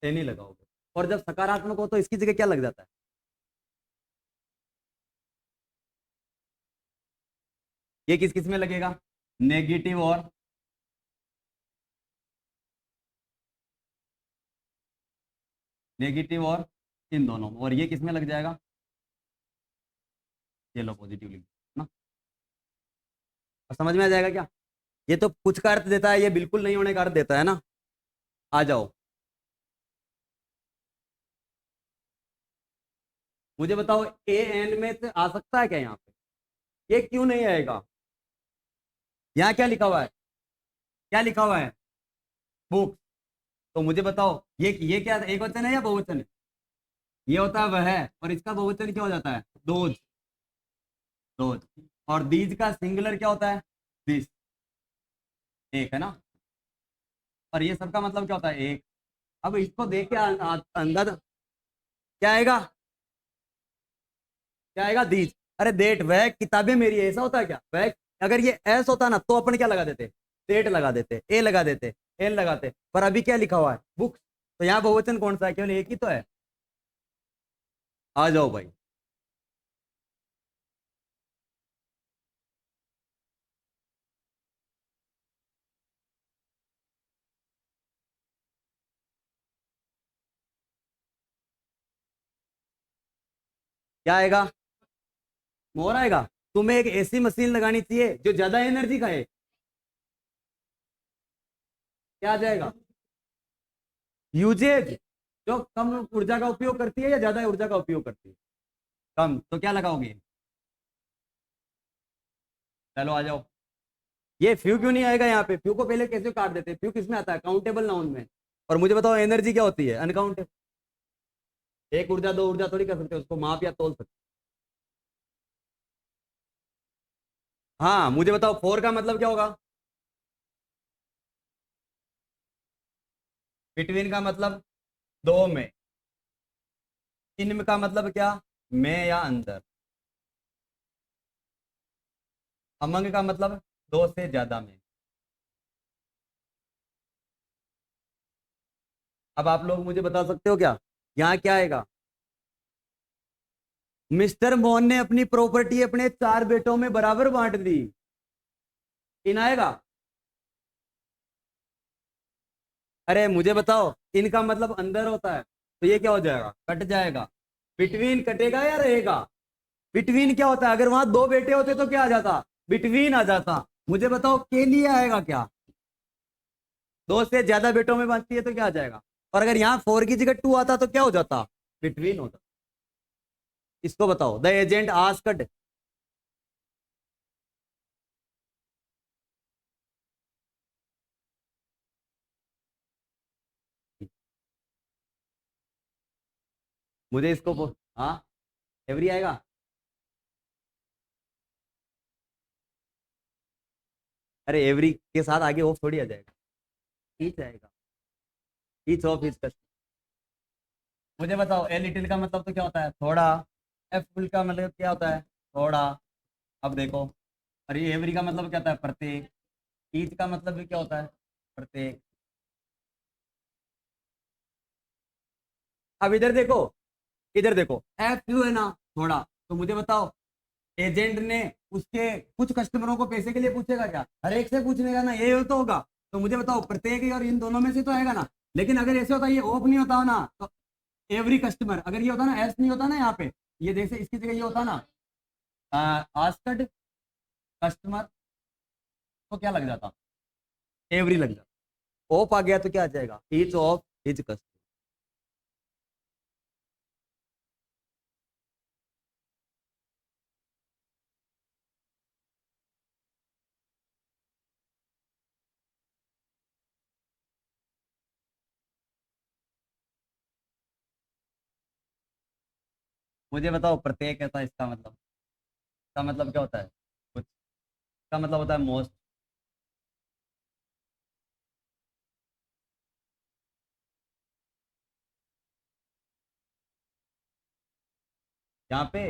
एनी लगाओगे। और जब सकारात्मक हो तो इसकी जगह क्या लग जाता है? ये किस किस में लगेगा? नेगेटिव और नेगेटिव और इन दोनों में। और ये किस में लग जाएगा? ये लो पॉजिटिव लिख ना। और समझ में आ जाएगा क्या? ये तो कुछ का अर्थ देता है, ये बिल्कुल नहीं होने का अर्थ देता है ना। आ जाओ, मुझे बताओ ए एंड में से आ सकता है क्या यहाँ पे? ये क्यों नहीं आएगा? यहाँ क्या लिखा हुआ है? क्या लिखा हुआ है? बुक। तो मुझे बताओ ये क्या एक वचन है या बहुवचन है? ये होता है वह, और इसका बहुवचन क्या हो जाता है? दोज। दोज। और दीज का सिंगुलर क्या होता है? दिस। एक है ना। और ये सबका मतलब क्या होता है? एक। अब इसको देख के अंदाजा क्या आएगा? क्या आएगा? दीज। अरे देट, वह किताबें मेरी है, ऐसा होता है क्या? वह अगर ये एस होता ना तो अपन क्या लगा देते? देट लगा देते, ए लगा देते, एल लगाते। पर अभी क्या लिखा हुआ है? बुक्स। तो यहाँ बहुवचन कौन सा है? केवल एक ही तो है। आ जाओ भाई। क्या आएगा? मोर आएगा। तुम्हें एक ऐसी मशीन लगानी चाहिए जो ज्यादा एनर्जी खाए। क्या आ जाएगा? यूजेज। जो कम ऊर्जा का उपयोग करती है या ज्यादा ऊर्जा का उपयोग करती है? कम। तो क्या लगाओगे? चलो आ जाओ। ये फ्यू क्यों नहीं आएगा यहाँ पे? फ्यू को पहले कैसे काट देते हैं? फ्यू किस में आता है? काउंटेबल नाउन में। और मुझे बताओ एनर्जी क्या होती है? अनकाउंटेबल। एक ऊर्जा दो ऊर्जा थोड़ी कर सकते हो, उसको माप या तोल सकते। हाँ, मुझे बताओ फोर का मतलब क्या होगा? बिटवीन का मतलब दो में। इन का मतलब क्या? में या अंदर। अमंग का मतलब दो से ज्यादा में। अब आप लोग मुझे बता सकते हो क्या यहाँ क्या आएगा? मिस्टर मोहन ने अपनी प्रॉपर्टी अपने चार बेटों में बराबर बांट दी। इन आएगा? अरे मुझे बताओ, इनका मतलब अंदर होता है, तो ये क्या हो जाएगा? कट जाएगा। बिटवीन कटेगा या रहेगा? बिटवीन क्या होता है? अगर वहां दो बेटे होते तो क्या आ जाता? बिटवीन आ जाता। मुझे बताओ के लिए आएगा क्या? दो से ज्यादा बेटों में बांटती है तो क्या आ जाएगा? और अगर यहाँ फोर की जगह टू आता तो क्या हो जाता? बिटवीन होता। इसको बताओ। The agent asked. मुझे इसको हाँ, एवरी आएगा। अरे एवरी के साथ आगे ऑफ थोड़ी आ जाएगा। ईच आएगा। ईच ऑफ इज कस्ट। मुझे बताओ ए लिटिल का मतलब तो क्या होता है? थोड़ा। एफ फुल का मतलब क्या होता है? थोड़ा। अब देखो, अरे एवरी का मतलब क्या होता है? प्रत्येक। ईच का मतलब भी क्या होता है? प्रत्येक। अब इधर देखो, इधर देखो, एफ यू है ना थोड़ा। तो मुझे बताओ, एजेंट ने उसके कुछ कस्टमरों को पैसे के लिए पूछेगा क्या? हर एक से पूछने का ना, ये तो होगा। तो मुझे बताओ प्रत्येक और इन दोनों में से तो आएगा ना। लेकिन अगर ऐसे होता ये ऑफ नहीं होता ना तो एवरी कस्टमर, अगर ये होता ना एस नहीं होता ना यहाँ पे, ये जैसे इसकी जगह ये होता ना, आस्क्ड कस्टमर को क्या लग जाता, एवरी लग जाता। ऑफ आ गया तो क्या आ जाएगा, ईच ऑफ हिज कस्टमर। मुझे बताओ प्रत्येक ऐसा इसका मतलब, इसका मतलब क्या होता है कुछ, इसका मतलब होता है मोस्ट। यहाँ पे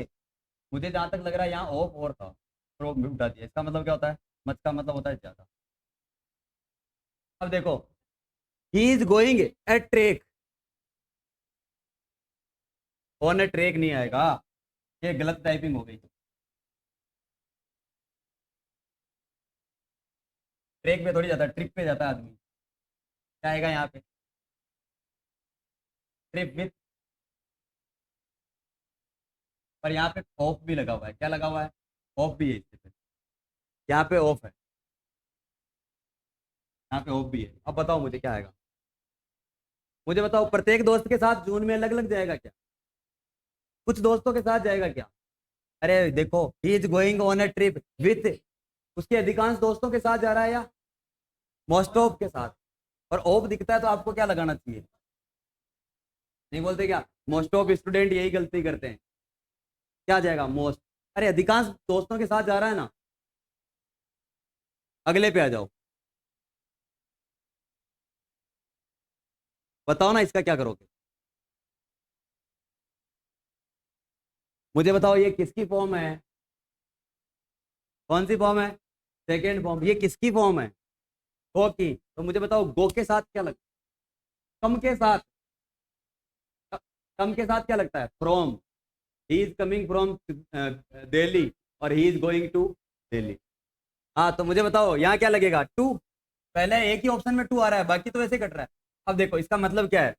मुझे जहां तक लग रहा है यहाँ ऑफ और था, और वो उठा दिया। इसका मतलब क्या होता है, मच का मतलब होता है ज्यादा। अब देखो, he is going a trek, on a trek नहीं आएगा, ये गलत टाइपिंग हो गई। ट्रेक पे थोड़ी जाता है, ट्रिप पे जाता है आदमी, क्या आएगा यहाँ पे, ट्रिप विथ। पर यहाँ पे ऑफ भी लगा हुआ है, क्या लगा हुआ है, ऑफ भी है इससे पे। यहाँ पे ऑफ है, यहाँ पे ऑफ भी है। अब बताओ मुझे क्या आएगा, मुझे बताओ प्रत्येक दोस्त के साथ जून में अलग अलग जाएगा क्या, कुछ दोस्तों के साथ जाएगा क्या। अरे देखो, he is going on a trip with, उसके अधिकांश दोस्तों के साथ जा रहा है या मोस्ट ऑफ के साथ। और ऑफ दिखता है तो आपको क्या लगाना चाहिए, नहीं बोलते क्या, मोस्ट ऑफ स्टूडेंट यही गलती करते हैं, क्या आ जाएगा मोस्ट। अरे अधिकांश दोस्तों के साथ जा रहा है ना, अगले पे आ जाओ, बताओ ना इसका क्या करोगे। मुझे बताओ ये किसकी फॉर्म है, कौन सी फॉर्म है, सेकेंड फॉर्म। ये किसकी फॉर्म है, गो की। तो मुझे बताओ गो के साथ क्या लगता है, कम के साथ, कम के साथ क्या लगता है, from. He is coming from Delhi और he is going to Delhi. हाँ तो मुझे बताओ यहाँ क्या लगेगा, टू। पहले एक ही ऑप्शन में टू आ रहा है, बाकी तो ऐसे कट रहा है। अब देखो इसका मतलब क्या है,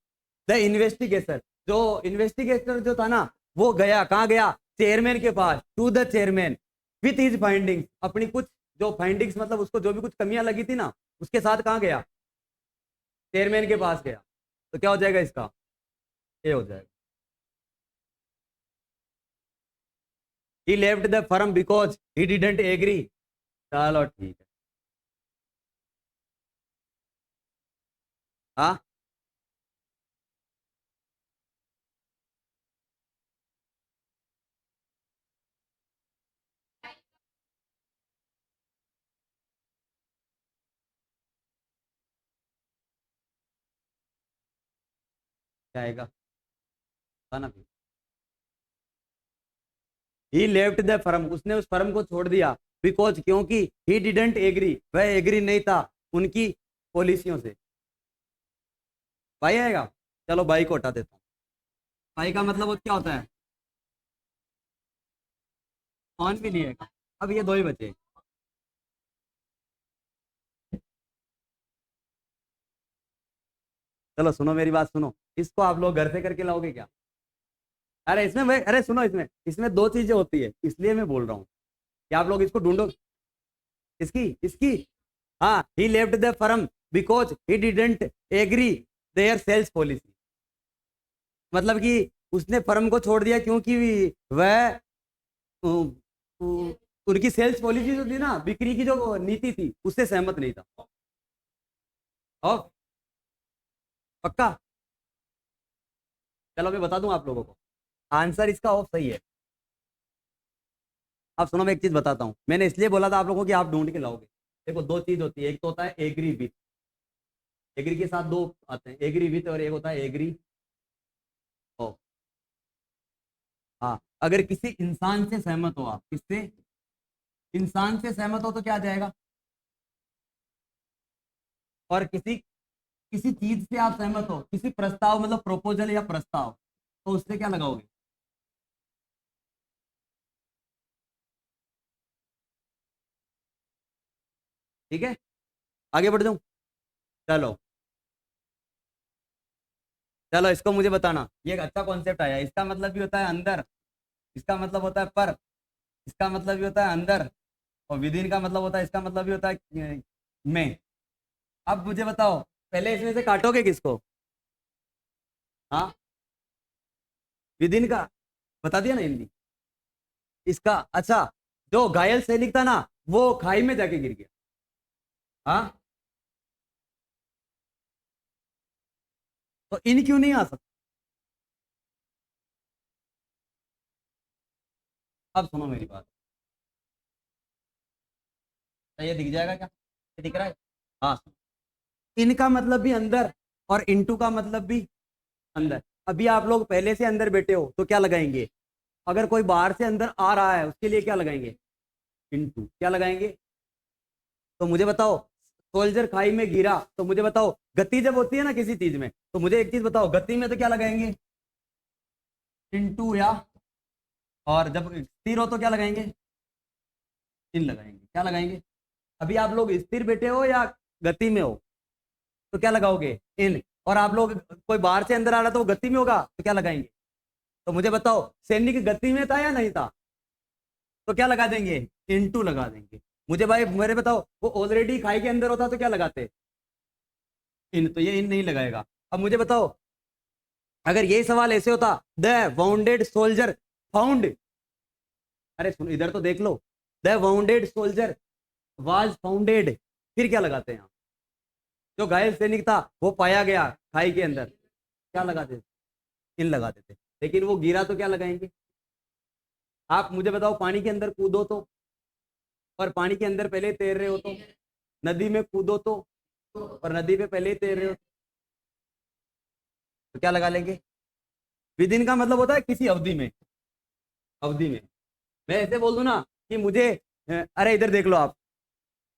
द इन्वेस्टिगेटर, जो इन्वेस्टिगेटर जो था ना, वो गया कहाँ गया, चेयरमैन के पास, to the chairman with his findings, अपनी कुछ जो फाइंडिंग्स मतलब उसको जो भी कुछ कमियां लगी थी ना, उसके साथ कहाँ गया, चेयरमैन के पास गया। तो क्या हो जाएगा इसका, ए हो जाएगा। He left the firm because he didn't agree. चलो ठीक है। हाँ क्या आएगा, था ना। ही लेफ्ट द फर्म, उसने उस फर्म को छोड़ दिया, बिकॉज क्योंकि ही डिडंट एग्री, वह एग्री नहीं था उनकी पॉलिसियों से। भाई आएगा, चलो भाई को हटा देता हूँ। भाई का मतलब वो क्या होता है, कौन भी नहीं है। अब ये दो ही बचे। चलो सुनो मेरी बात सुनो, इसको आप लोग घर से करके लाओगे क्या। अरे इसमें मैं, अरे सुनो, इसमें इसमें दो चीजें होती है, इसलिए मैं बोल रहा हूँ कि आप लोग इसको ढूंढो। इसकी इसकी हाँ, he left the firm because he didn't agree their sales policy, मतलब कि उसने फर्म को छोड़ दिया क्योंकि वह उ- उ- उनकी सेल्स पॉलिसी जो थी ना, बिक्री की जो नीति थी, उससे सहमत नहीं था। और पक्का, चलो मैं बता दूं आप लोगों को, आंसर इसका ऑफ सही है। अब सुनो मैं एक चीज बताता हूँ, मैंने इसलिए बोला था आप लोगों को कि आप ढूंढ के लाओगे। देखो दो चीज होती है, एक तो होता है एग्री विथ, एग्री के साथ दो आते हैं, एग्री विथ, और एक होता है एग्री ऑफ। हाँ, अगर किसी इंसान से सहमत हो आप, किससे, इंसान से सहमत हो तो क्या आ जाएगा, और किसी किसी चीज से आप सहमत हो, किसी प्रस्ताव मतलब प्रोपोजल या प्रस्ताव, तो उससे क्या लगाओगे। ठीक है, आगे बढ़ जाऊं। चलो, चलो इसको मुझे बताना, ये एक अच्छा कॉन्सेप्ट आया। इसका मतलब भी होता है अंदर, इसका मतलब होता है पर, इसका मतलब भी होता है अंदर, और विदिन का मतलब होता है, इसका मतलब भी होता है में। अब मुझे बताओ, पहले इसमें से काटोगे किसको? हाँ, विदिन का बता दिया ना हिंदी इसका। अच्छा, जो घायल सैनिक था ना, वो खाई में जाके गिर गया। हाँ, तो इन क्यों नहीं आ सकता? अब सुनो मेरी बात। तो ये दिख जाएगा क्या? ये दिख रहा है? हाँ, सुनो। इनका मतलब भी अंदर, और इनटू का मतलब भी अंदर। अभी आप लोग पहले से अंदर बैठे हो तो क्या लगाएंगे? अगर कोई बाहर से अंदर आ रहा है उसके लिए क्या लगाएंगे? इनटू। क्या लगाएंगे? तो मुझे बताओ, सोल्जर खाई में गिरा, तो मुझे बताओ गति जब होती है ना किसी चीज में, तो मुझे एक चीज बताओ, गति में तो क्या लगाएंगे? इनटू। या और जब स्थिर हो तो क्या लगाएंगे? इन लगाएंगे। क्या लगाएंगे? अभी आप लोग स्थिर बैठे हो या गति में हो, तो क्या लगाओगे? इन। और आप लोग, कोई बाहर से अंदर आ रहा तो वो गति में होगा, तो क्या लगाएंगे? तो मुझे बताओ, सैनिक गति में था या नहीं था? तो क्या लगा देंगे? इनटू लगा देंगे। मुझे भाई मेरे बताओ, वो ऑलरेडी खाई के अंदर होता तो क्या लगाते? इन। तो ये इन नहीं लगाएगा। अब मुझे बताओ, अगर यही सवाल ऐसे होता, द वाउंडेड सोल्जर फाउंड, अरे सुन इधर तो देख लो, the wounded soldier was founded, फिर क्या लगाते हैं? जो घायल सैनिक था वो पाया गया खाई के अंदर, क्या लगाते थे? इन लगा देते। लेकिन वो गिरा तो क्या लगाएंगे? आप मुझे बताओ, पानी के अंदर कूदो तो, और पानी के अंदर पहले ही तैर रहे हो तो, नदी में कूदो तो, और नदी पे पहले ही तैर रहे हो तो क्या लगा लेंगे? विद इन का मतलब होता है किसी अवधि में। अवधि में। मैं ऐसे बोल दूं ना कि मुझे अरे इधर देख लो आप,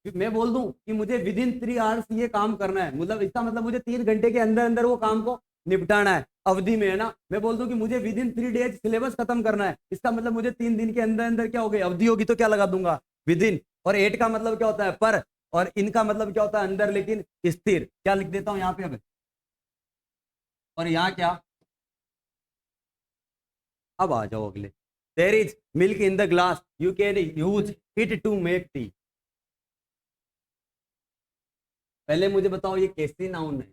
मैं बोल दूं कि मुझे विद इन 3 आवर्स ये काम करना है, मतलब इसका मतलब मुझे 3 घंटे के अंदर अंदर वो काम को निपटाना है, अवधि में है ना। मैं बोल दूं कि मुझे विद इन 3 डेज सिलेबस खत्म करना है, इसका मतलब मुझे 3 दिन के अंदर अंदर क्या हो गई? अवधि होगी, तो क्या लगा दूंगा? With in. और एट का मतलब क्या होता है? पर। और इनका मतलब क्या होता है? अंदर, लेकिन स्थिर। क्या लिख देता हूं यहाँ पे अब? और यहाँ क्या? अब आ जाओ अगले। There is milk in the glass, you can use it to make tea. पहले मुझे बताओ, ये कैसी नाउन है?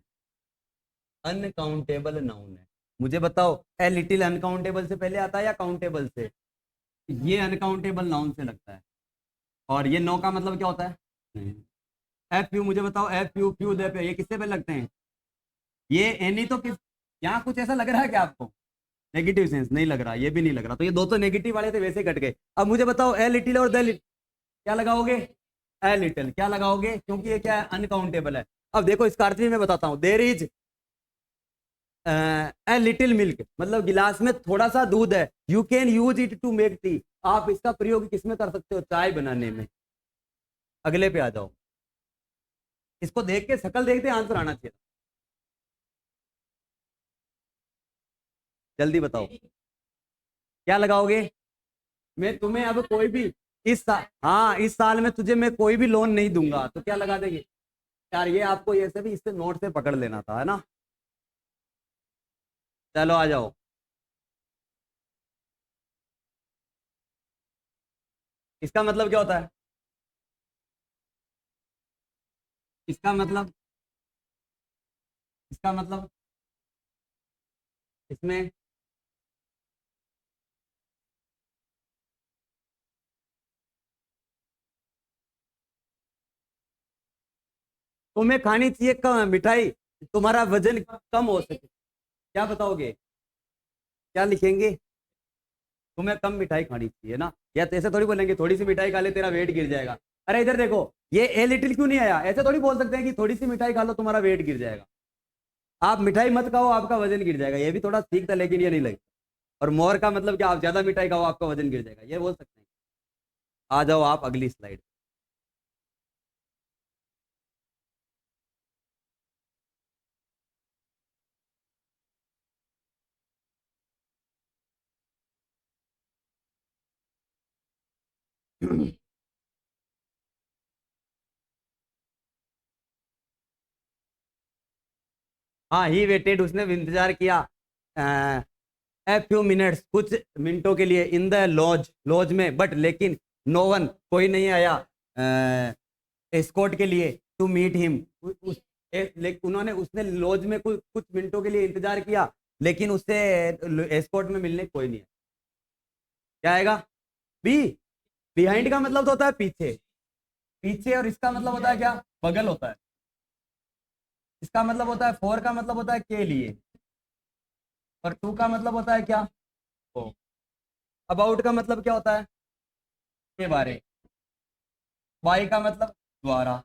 अनकाउंटेबल नाउन है। मुझे बताओ, ए लिटिल अनकाउंटेबल से पहले आता है या काउंटेबल से? ये अनकाउंटेबल नाउन से लगता है। और ये नो का मतलब क्या होता है? F you. मुझे बताओ, एफ यू फ्यू दे पे, ये किससे पे लगते हैं? ये एनी तो किस, यहाँ कुछ ऐसा लग रहा है क्या आपको? नेगेटिव सेंस नहीं लग रहा, ये भी नहीं लग रहा, तो ये दो तो नेगेटिव वाले थे, वैसे कट गए। अब मुझे बताओ, ए लिटिल और द लिटिल, क्या लगाओगे? A little. क्या लगाओगे? क्योंकि ये क्या है? अनकाउंटेबल है। अब देखो, इसका अर्थ भी मैं बताता हूँ। There is a little milk, मतलब गिलास में थोड़ा सा दूध है, you can use it to make tea. आप इसका प्रयोग किसमें कर सकते हो? चाय बनाने में। अगले पे आ जाओ। इसको देख के, शक्ल देखते आंसर आना चाहिए। जल्दी बताओ, क्या लगाओगे? मैं तुम्हें अब कोई भी, इस साल, हाँ इस साल में तुझे मैं कोई भी लोन नहीं दूंगा, तो क्या लगा देंगे? यार ये आपको ये से भी इससे नोट से पकड़ लेना था, है ना। चलो आ जाओ। इसका मतलब क्या होता है? इसका मतलब, इसका मतलब, इसमें तुम्हें खानी चाहिए मिठाई, तुम्हारा वजन कम हो सके। क्या बताओगे? क्या लिखेंगे? तुम्हें कम मिठाई खानी चाहिए ना, या तो ऐसे थोड़ी बोलेंगे थोड़ी सी मिठाई खा ले तेरा वेट गिर जाएगा। अरे इधर देखो, ये ए लिटिल क्यों नहीं आया? ऐसे थोड़ी बोल सकते हैं कि थोड़ी सी मिठाई खा लो तुम्हारा वेट गिर जाएगा। आप मिठाई मत खाओ आपका वजन गिर जाएगा, ये भी थोड़ा ठीक था, लेकिन ये नहीं लगे। और मोर का मतलब क्या? आप ज्यादा मिठाई खाओ आपका वजन गिर जाएगा, ये बोल सकते हैं। आ जाओ आप अगली स्लाइड। हाँ, ही वेटेड, उसने इंतजार किया। ए फ्यू मिनट्स, कुछ मिनटों के लिए, इन द लॉज, लॉज में, बट लेकिन नो वन, कोई नहीं आया एस्कॉर्ट के लिए, टू मीट हिम, उन्होंने, उसने लॉज में कुछ कुछ मिनटों के लिए इंतजार किया, लेकिन उससे एस्कॉर्ट में मिलने कोई नहीं है। क्या आएगा? बी। बिहाइंड का मतलब तो होता है पीछे, पीछे, और इसका मतलब होता है क्या? बगल होता है। इसका मतलब होता है, फॉर का मतलब होता है के लिए, और टू का मतलब होता है क्या? ओ। अबाउट का मतलब क्या होता है? के बारे। बाई का मतलब द्वारा।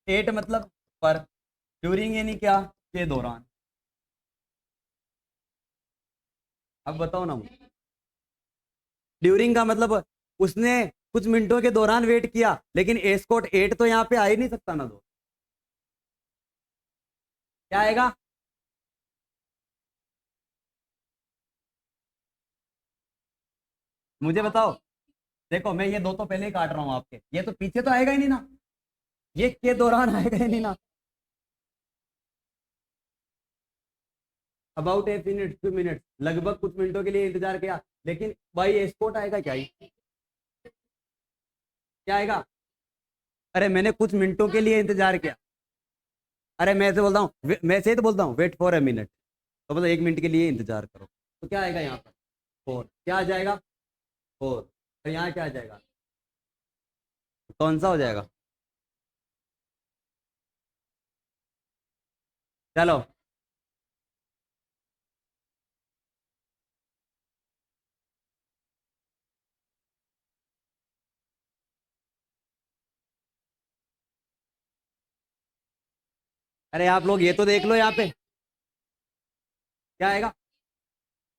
एट मतलब पर। ड्यूरिंग यानी क्या? के दौरान। अब बताओ ना मुझे। ड्यूरिंग का मतलब उसने कुछ मिनटों के दौरान वेट किया, लेकिन एस्कॉर्ट एट तो यहाँ पे आ ही नहीं सकता ना। दो क्या आएगा? मुझे बताओ। देखो, मैं ये दो तो पहले ही काट रहा हूँ आपके, ये तो पीछे तो आएगा ही नहीं ना, ये के दौरान आएगा ही नहीं ना। अबाउट ए मिनट, 2 मिनट, लगभग कुछ मिनटों के लिए इंतजार किया, लेकिन भाई एस्कॉर्ट आएगा क्या ही? क्या आएगा? अरे मैंने कुछ मिनटों के लिए इंतजार किया। अरे मैं ऐसे बोलता हूँ, मैं से तो बोलता हूँ वेट फॉर ए मिनट, तो मतलब 1 मिनट के लिए इंतजार करो, तो क्या आएगा यहाँ पर? फोर। क्या आ जाएगा? फोर। और यहाँ क्या आ जाएगा? कौन सा हो जाएगा? चलो। अरे आप लोग ये तो देख लो यहाँ पे। क्या आएगा?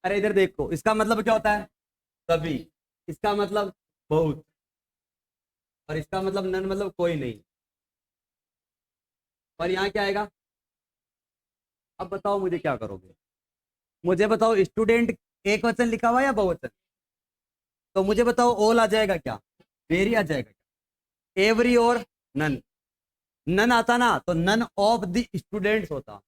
अरे इधर देखो, इसका मतलब क्या होता है? सभी। इसका मतलब बहुत। और इसका मतलब नन, मतलब कोई नहीं। और यहाँ क्या आएगा? अब बताओ मुझे क्या करोगे? मुझे बताओ, स्टूडेंट एक वचन लिखा हुआ है या बहुवचन? तो मुझे बताओ, ऑल आ जाएगा क्या? वेरी आ जाएगा क्या? एवरी और नन। नन आता ना तो नन ऑफ द स्टूडेंट्स होता।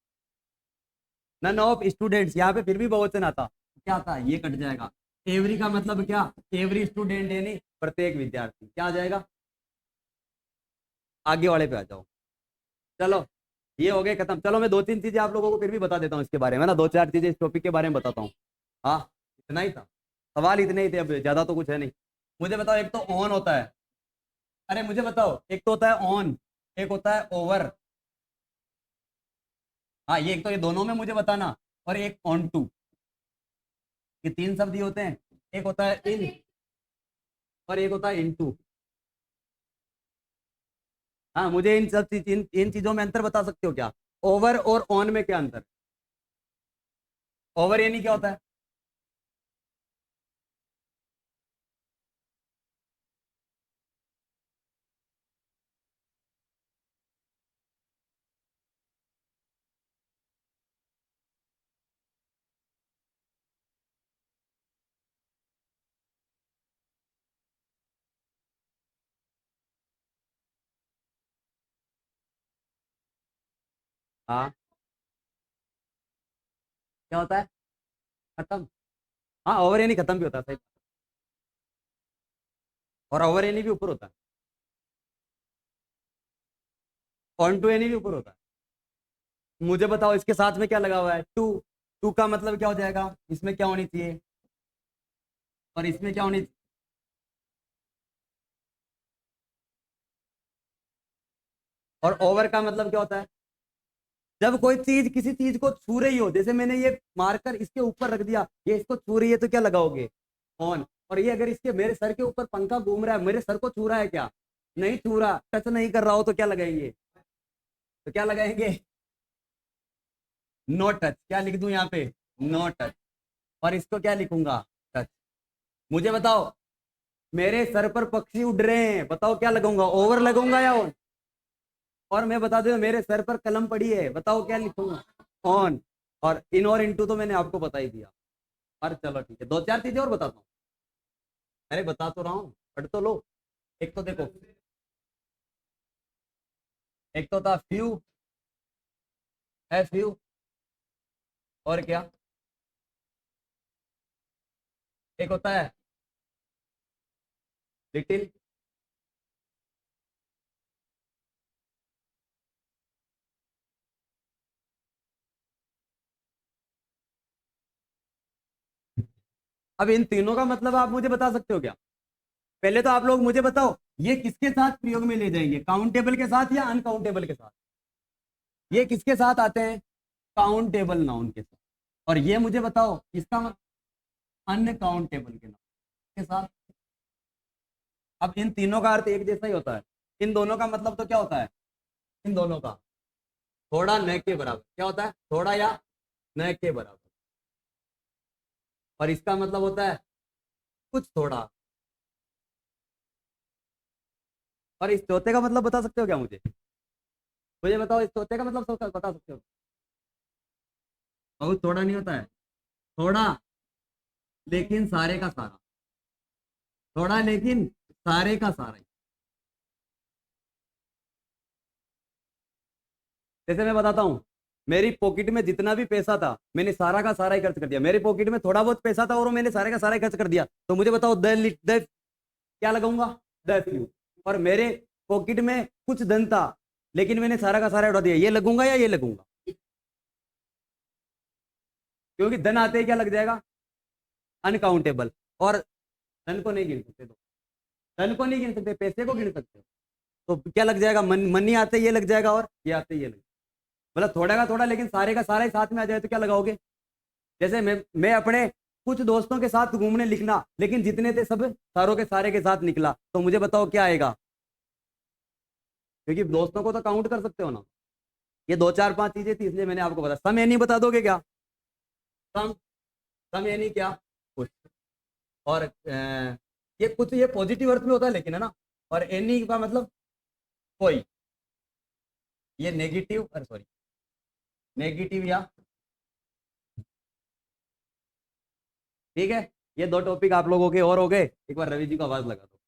नन ऑफ स्टूडेंट्स, यहाँ पे फिर भी बहुवचन आता, क्या आता? ये कट जाएगा। एवरी का मतलब क्या? एवरी स्टूडेंट यानी प्रत्येक विद्यार्थी। क्या आ जाएगा? आगे वाले पे आ जाओ। चलो, ये हो गए खत्म। चलो मैं दो तीन चीजें आप लोगों को फिर भी बता देता हूँ इसके बारे में ना, दो चार चीजें इस टॉपिक के बारे में बताता हूँ। हाँ, इतना ही था। सवाल इतने ही थे, अब ज्यादा तो कुछ है नहीं। मुझे बताओ, एक तो ऑन होता है। अरे मुझे बताओ, एक तो होता है ऑन, एक होता है ओवर। हाँ, ये एक तो, ये दोनों में मुझे बताना। और एक ऑन टू। ये तीन शब्द ही होते हैं। एक होता है इन, और एक होता है इन टू। हाँ, मुझे इन सब चीज, इन चीजों में अंतर बता सकते हो क्या? ओवर और ऑन में क्या अंतर? ओवर यानी क्या होता है? हाँ, क्या होता है? खत्म। हाँ, ओवर यानी खत्म भी होता है, सही। और ओवर यानी भी ऊपर होता है। ऑन टू यानी भी ऊपर होता है। मुझे बताओ, इसके साथ में क्या लगा हुआ है? टू। टू का मतलब क्या हो जाएगा? इसमें क्या होनी चाहिए? और इसमें क्या होनी चाहिए? और ओवर का मतलब क्या होता है? जब कोई चीज किसी चीज को छू रही हो, जैसे मैंने ये मार्कर इसके ऊपर रख दिया, ये इसको छू रही है, तो क्या लगाओगे? ऑन। और ये अगर इसके, मेरे सर के ऊपर पंखा घूम रहा है, मेरे सर को छू रहा है क्या? नहीं छू रहा, टच नहीं कर रहा हो, तो क्या लगाएंगे? तो क्या लगाएंगे? No touch. क्या लिख दूं यहाँ पे? No touch. और इसको क्या लिखूंगा? टच। मुझे बताओ, मेरे सर पर पक्षी उड़ रहे हैं, बताओ क्या लगाऊंगा? ओवर लगाऊंगा या ऑन? और मैं बता दूं, मेरे सर पर कलम पड़ी है, बताओ क्या लिखूंगा? ऑन। और इन और इनटू तो मैंने आपको बता ही दिया। और चलो ठीक है, दो चार चीजें और बताता हूँ। अरे बता तो रहा हूँ, पढ़ तो लो। एक तो देखो, एक तो था फ्यू, है फ्यू। और क्या? एक होता है लिटिल, अब इन तीनों का मतलब आप मुझे बता सकते हो क्या? पहले तो आप लोग मुझे बताओ, ये किसके साथ प्रयोग में ले जाएंगे, काउंटेबल के साथ या अनकाउंटेबल के साथ? ये किसके साथ आते हैं? काउंटेबल नाउन के साथ। और ये मुझे बताओ इसका अनकाउंटेबल के नाउन के साथ। अब इन तीनों का अर्थ एक जैसा ही होता है, इन दोनों का मतलब तो क्या होता है? इन दोनों का थोड़ा न के बराबर क्या होता है? थोड़ा या न के बराबर। और इसका मतलब होता है कुछ थोड़ा। और इस चौथे का मतलब बता सकते हो क्या मुझे? मुझे बताओ इस चौथे का मतलब सब बता सकते हो? बहुत थोड़ा नहीं होता है, थोड़ा लेकिन सारे का सारा, थोड़ा लेकिन सारे का सारा। जैसे मैं बताता हूँ, मेरी पॉकेट में जितना भी पैसा था मैंने सारा का सारा ही खर्च कर दिया। मेरी पॉकेट में थोड़ा बहुत पैसा था और वो मैंने सारे का सारा ही खर्च कर दिया, तो मुझे बताओ द क्या लगाऊंगा? The few. और मेरे पॉकेट में कुछ धन था लेकिन मैंने सारा का सारा उड़ा दिया, ये लगूंगा या ये लगूंगा? क्योंकि धन आते ही क्या लग जाएगा? अनकाउंटेबल। और धन को नहीं गिन सकते, तो धन को नहीं गिन सकते, पैसे को गिन सकते हो। तो क्या लग जाएगा? मनी आते ही ये लग जाएगा और ये आते ही ये लग जाएगा। मतलब थोड़ा का थोड़ा लेकिन सारे का सारा ही साथ में आ जाए तो क्या लगाओगे? जैसे मैं अपने कुछ दोस्तों के साथ घूमने निकला लेकिन जितने थे सब सारों के सारे के साथ निकला, तो मुझे बताओ क्या आएगा? क्योंकि दोस्तों को तो काउंट कर सकते हो ना। ये दो चार पांच चीजें थी इसलिए मैंने आपको बताया। सम यानी बता दोगे क्या? सम, सम यानी क्या? कुछ। और ये कुछ ये पॉजिटिव अर्थ में होता है लेकिन, है ना। और एनी का मतलब कोई, ये नेगेटिव, अरे सॉरी, नेगेटिव या, ठीक है। ये दो टॉपिक आप लोगों के और हो गए। एक बार रवि जी को आवाज लगा दो।